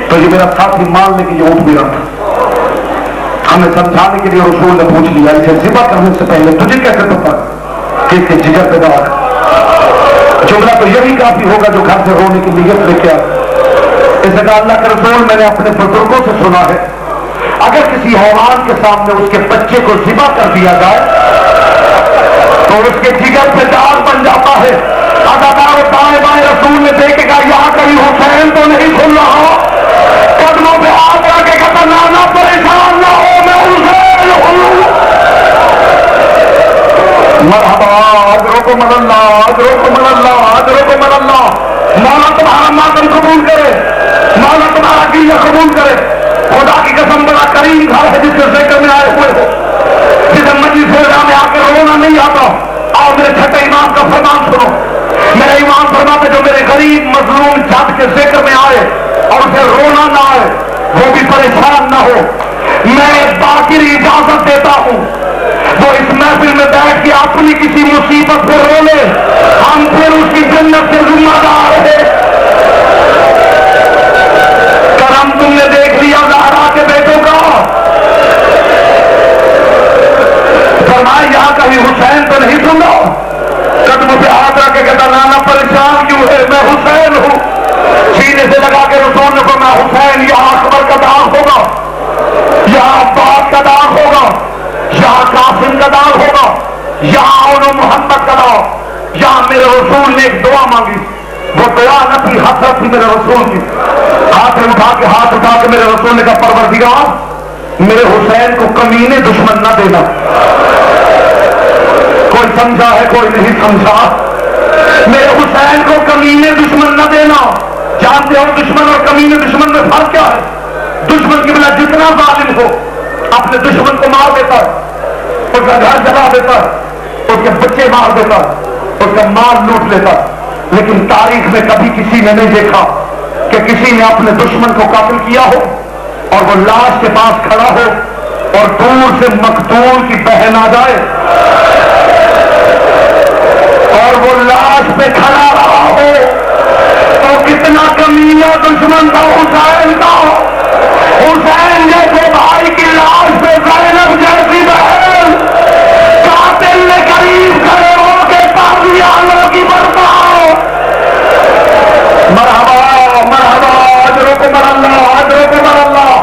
تو یہ میرا ساتھی مان لے کہ یہ اونٹ میرا تھا. ہمیں سمجھانے کے لیے رسول نے پوچھ لیا اسے ذبح کرنے سے پہلے تجھے کیسے پتا کہ اس کے جگر پہ داغ؟ جملہ تو یہی کافی ہوگا جو گھر سے رونے کی نیت لے کے آئے. اس نے کہا اللہ کے رسول میں نے اپنے بزرگوں سے سنا ہے اگر کسی حیوان کے سامنے اس کے بچے کو ذبح کر دیا جائے تو اس کے جگر پہ داغ بن جاتا ہے. اداکار دائیں بائیں رسول نے دیکھے گا یہاں کہیں حسین تو نہیں کھل رہا، قدموں پہ ہاتھ رکھ کے کہتا نانا پریشان نہ ہو میں حسین ہوں. مرحبا اجرکم اللہ، اجرکم اللہ، اجرکم اللہ. مولا تمہارا ماتم قبول کرے، مولا تمہارا گریہ قبول کرے. خدا کی قسم بڑا کریم گھر ہے جس کے ذکر میں آئے ہوئے ہو، جسے مجلس میں آ کے رونا نہیں آتا. آؤ میرے چھٹے امام کا فرمان سنو. میرا امام فرماتے جو میرے غریب مظلوم جات کے ذکر میں آئے اور اسے رونا نہ آئے وہ بھی پریشان نہ ہو، میں باقی اجازت دیتا ہوں وہ اس محفل میں بیٹھ کے اپنی کسی مصیبت پہ رو لے، ہم پھر اس کی جنت سے ذمہ دار ہے. کرم تم نے دیکھ لیا زہرا کے بیٹوں کا. فرمایا یہاں کہیں حسین تو نہیں سن رہا. قدموں پہ ہاتھ رکھ کے کہتا نانا پریشان کیوں ہے میں حسین ہوں. سینے سے لگا کے رسول نے فرمایا حسین یہاں اکبر کا داغ ہوگا، یہاں عباس کا داغ ہوگا، یہاں قاسم کا داغ ہوگا، یہاں اولو محمد کا داغ. یہاں میرے رسول نے ایک دعا مانگی وہ دعا نہ تھی، حسرت تھی میرے رسول کی. ہاتھ اٹھا کے میرے رسول نے کہا پروردگار میرے حسین کو کمینے دشمن نہ دینا. کوئی سمجھا ہے کوئی نہیں سمجھا. میرے حسین کو کمینے دشمن نہ دینا. جانتے ہو دشمن اور کمینے دشمن میں فرق کیا ہے؟ دشمن کی بنا جتنا ظالم ہو اپنے دشمن کو مار دیتا ہے، اس کا گھر جلا دیتا ہے، اس کے بچے مار دیتا ہے، اس کا مال لوٹ لیتا ہے. لیکن تاریخ میں کبھی کسی نے نہیں دیکھا کہ کسی نے اپنے دشمن کو قتل کیا ہو اور وہ لاش کے پاس کھڑا ہو اور دور سے مقتول کی بہن آ جائے اور وہ لاش پہ کھڑا رہا ہو. تو کتنا کمینہ دشمن تھا حسین کا. حسین جیسے بھائی کی لاش پہ زینب جیسی بہن قاتل نے قریب کھڑے ہو کے تازیانوں کی برپاؤ. مرحبا مرحبا اجرکم اللہ اجرکم اللہ.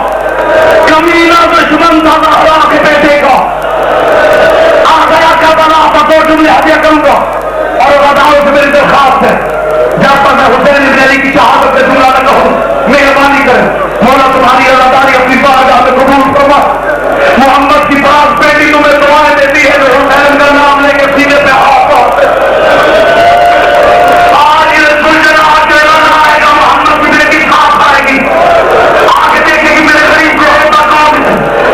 کمینہ دشمن تھا زہرا کے بیٹے کا. آ گیا کربلا پر 2 جملے ہدیہ کروں گا اور بتاؤ سے میری درخواست ہے جب تک میں حسین بن علی کی شہادت سے جملہ نہ کہوں مہربانی کریں مولا تمہاری اللہ تعالی اپنی بارگاہ میں قبول فرما. محمد کی پاس بیٹی تمہیں دعائیں دیتی ہے جو حسین کا نام لے کے سینے پہ ہاتھ رکھتے آج یہ سلجھنا آئے گا. محمد کی بیٹی ساتھ آئے گی. آگے دیکھے گی میرے غریب کو ہوتا کون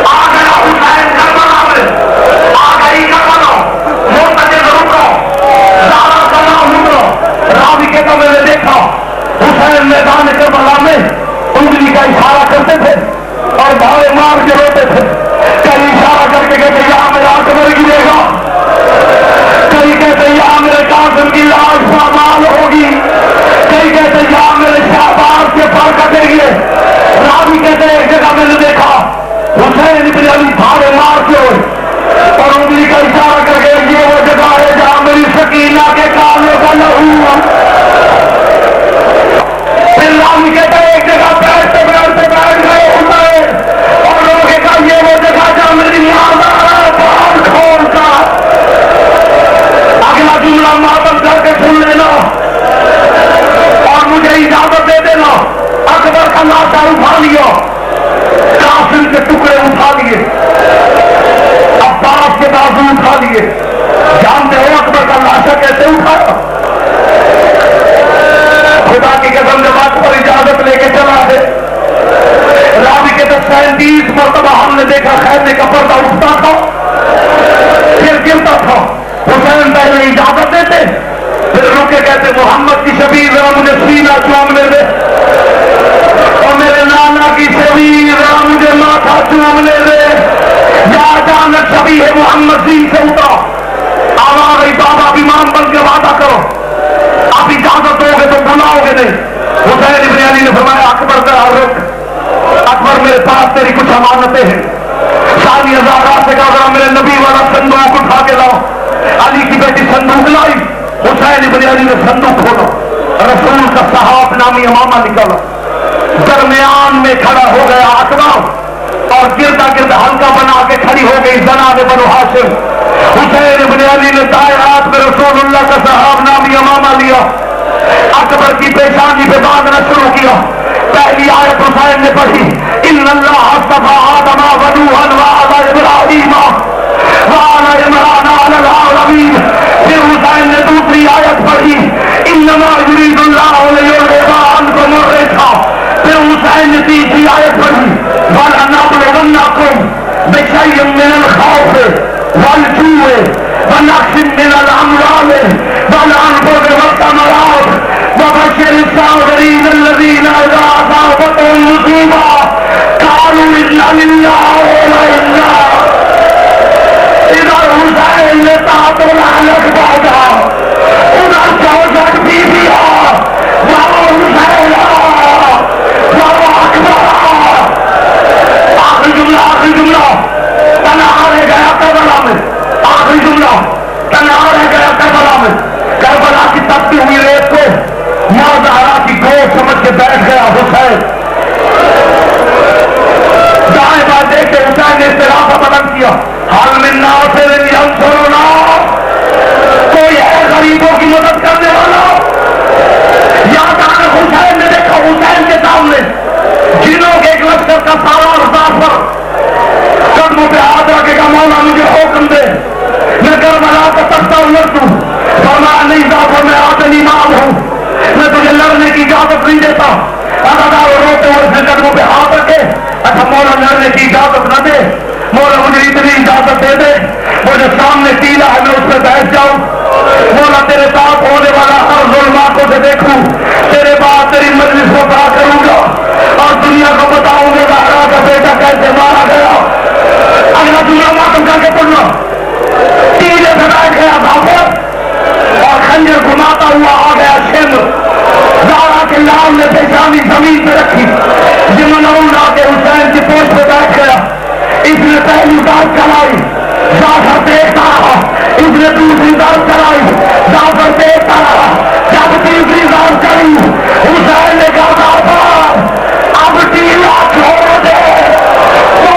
آ گیا حسین کربلا میں. آ گئی کربلا مرتضی رکو زہرا کا نام لکھو. راوی کے تو میں نے دیکھا حسین میدان کربلا میں انگلی کا اشارہ کرتے تھے اور بھاوے مار کے روتے تھے. کئی اشارہ کر کے کہتے یہاں میرا قبر گرے گا، کئی کہتے یہاں میرے قاسم کی لاش پامال ہوگی، کئی کہتے یہاں میرے شہباز کے پر کٹیں گے. راوی کہتے ایک جگہ میں نے دیکھا حسین بن علی بھاوے مار کے ہوئے اور انگلی کا اشارہ کر کے یہ وہ جگہ ہے جہاں میری سکینہ کے کانوں کا لہو. پھر راوی کہتا ہے ایک جگہ بیٹھ گئے حسین اور لوگوں نے کہا یہ وہ جگہ جہاں میری بال کھول کر. اگلا جملہ ماتم کر کے سن لینا اور مجھے اجازت دے دینا. اکبر کا لاشا اٹھا لیا، قاسم کے ٹکڑے اٹھا لیے، عباس کے بازو اٹھا لیے. جانتے ہو اکبر کا لاشا کیسے اٹھایا؟ خدا کی قسم جب آپ پر اجازت لے کے چلا ہے. راوی کے 37 مرتبہ ہم نے دیکھا خیمے کا پردہ اٹھتا تھا پھر گرتا تھا. حسین پہلے اجازت دیتے پھر رکے کہتے محمد کی شبیر ذرا مجھے سینہ چومنے دے اور میرے نانا کی شبیر ذرا مجھے ماتھا چومنے دے. یا اچانک شبیہ محمد زین سے اترا. آواز آئی بابا امام بن کے وعدہ کرو آپ اجازت دو گے تو بلاؤ گے نہیں. حسین بن علی نے فرمایا اکبر ذرا رک. اکبر میرے پاس تیری کچھ امانتیں ہیں. ساری ہزار سے کہا ذرا میرے نبی والا صندوق اٹھا کے لاؤ. علی کی بیٹی صندوق لائی. حسین بن علی نے صندوق کھولا، رسول کا صحاف نامی امامہ نکالا، درمیان میں کھڑا ہو گیا اکبر اور گردا گردا ہلکا بنا کے کھڑی ہو گئی جناب بنو ہاشم. حسین بن علی نے دائیں ہاتھ میں رسول اللہ کا صحاف نامی امامہ لیا، اکبر کی پیشانی پہ باندھنا شروع کیا. پہلی آیت حسین نے پڑھی ان اللہ اصطفیٰ آدم ونوحا وآل ابراہیم وآل عمران علی العالمین. پھر حسین نے دوسری آیت پڑھی انما یرید اللہ لیذھب عنکم الرجس. پھر حسین نے تیسری آیت پڑھی وَلَنَبْلُوَنَّکُمْ بِشَیْءٍ مِّنَ الْخَوْفِ وَالْجُوعِ وَنَقْصٍ مِّنَ الْأَمْوَالِ وَالْأَنفُسِ وَالثَّمَرَاتِ وَبَشِّرِ الصَّابِرِينَ الَّذِينَ إِذَا أَصَابَتْهُم مُّصِیبَةٌ قَالُوا إِنَّا لِلَّهِ وَإِنَّا إِلَیْهِ رَاجِعُونَ. ادھر حسین نے تحت العلق باندھا، ادھر چوسٹ بھی دیا، وہاں حسین وہاں اکبر. آخری جملہ تنہا رہ گیا کربلا میں. آخری جملہ تنہا رہ گیا کربلا میں. کربلا کی تپتی ہوئی ریت کو ماں زہرا کی گود سمجھ کے بیٹھ گیا حسین. دائیں بائیں دیکھ کے حسین نے استغاثہ بلند کیا حال من ناصر ینصرنا. کوئی ہے غریبوں کی مدد کرنے والا؟ لشکر کا سالار ظافر قدموں پہ ہاتھ رکھے گا، مولا مجھے حکم دے میں کربلا کا تختہ الٹ دوں. فرمایا نہیں ظافر، میں عادل امام ہوں، میں تجھے لڑنے کی اجازت نہیں دیتا. اداکار روتے ہوئے پھر قدموں پہ ہاتھ رکھے. اچھا مولا لڑنے کی اجازت نہ دے، مولا مجھے اتنی اجازت دے دے وہ جو سامنے ٹیلا ہے میں اس پہ بیٹھ جاؤں. مولا تیرے ساتھ ہونے والا ہر ظلم آنکھوں سے دیکھوں، تیرے بعد تیری مجلس کو پڑھا کروں گا اور دنیا کو بتاؤں گا زہرا کا بیٹا کیسے مارا گیا. اگلا دنیا ماتم کر کے پڑھنا. ٹیلے سے بیٹھ گیا ظافر اور خنجر گھماتا ہوا آ گیا شمر. زہرا کے لال نے پیشانی زمین پہ رکھی، جمنون آ کے حسین کی پوچھ پہ بیٹھ گیا. اس نے پہلی بات چلائی، ظافر دیکھتا رہا. اس نے دوسری بات چلائی، ظافر دیکھتا رہا. جب تیسری بات چلی حسین نے کہا ظافر اب ٹیلا چھوڑ دے، تو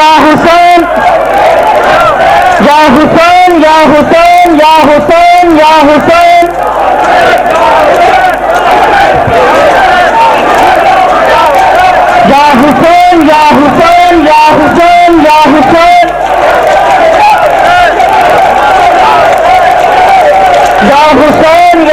یا حسین یا حسین یا حسین یا حسین یا حسین یا حسین یا حسین یا حسین یا حسین یا حسین یا حسین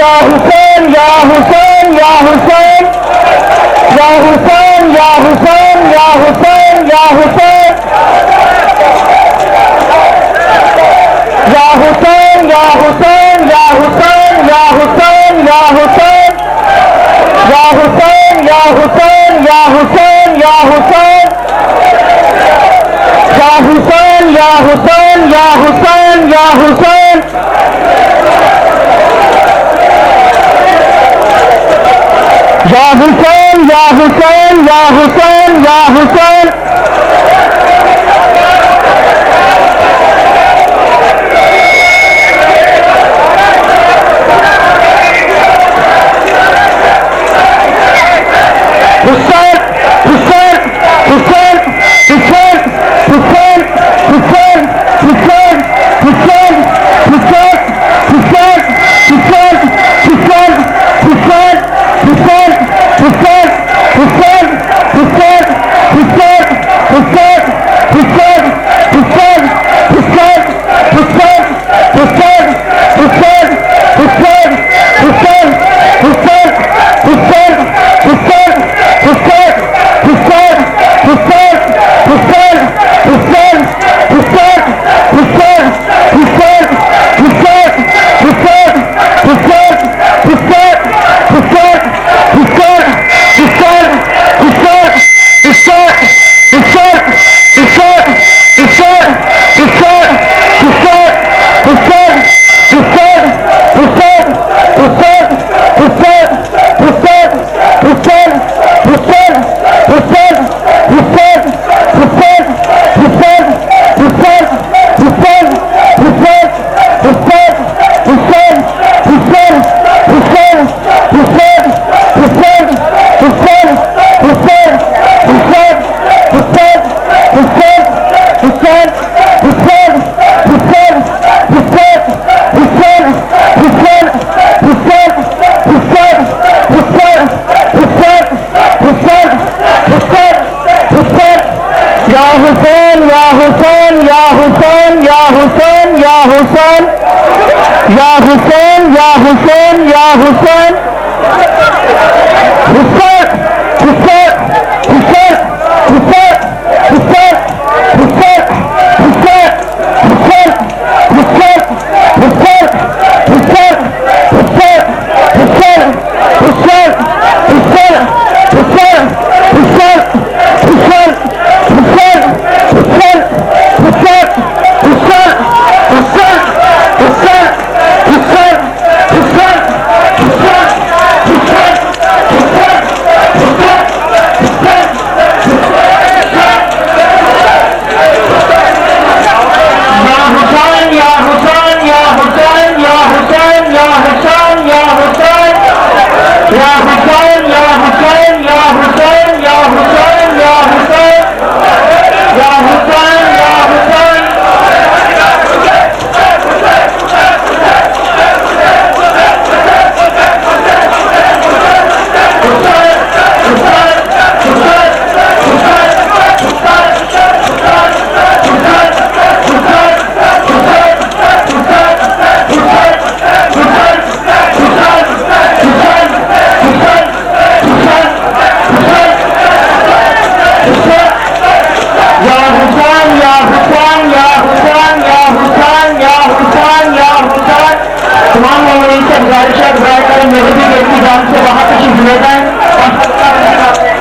یا حسین یا حسین یا حسین یا حسین یا حسین یا حسین تمام ممالک سے گزارش ہے کہ براہ کرم مغربی دیش کی جان سے وہاں تشریف لے جائیں اور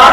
8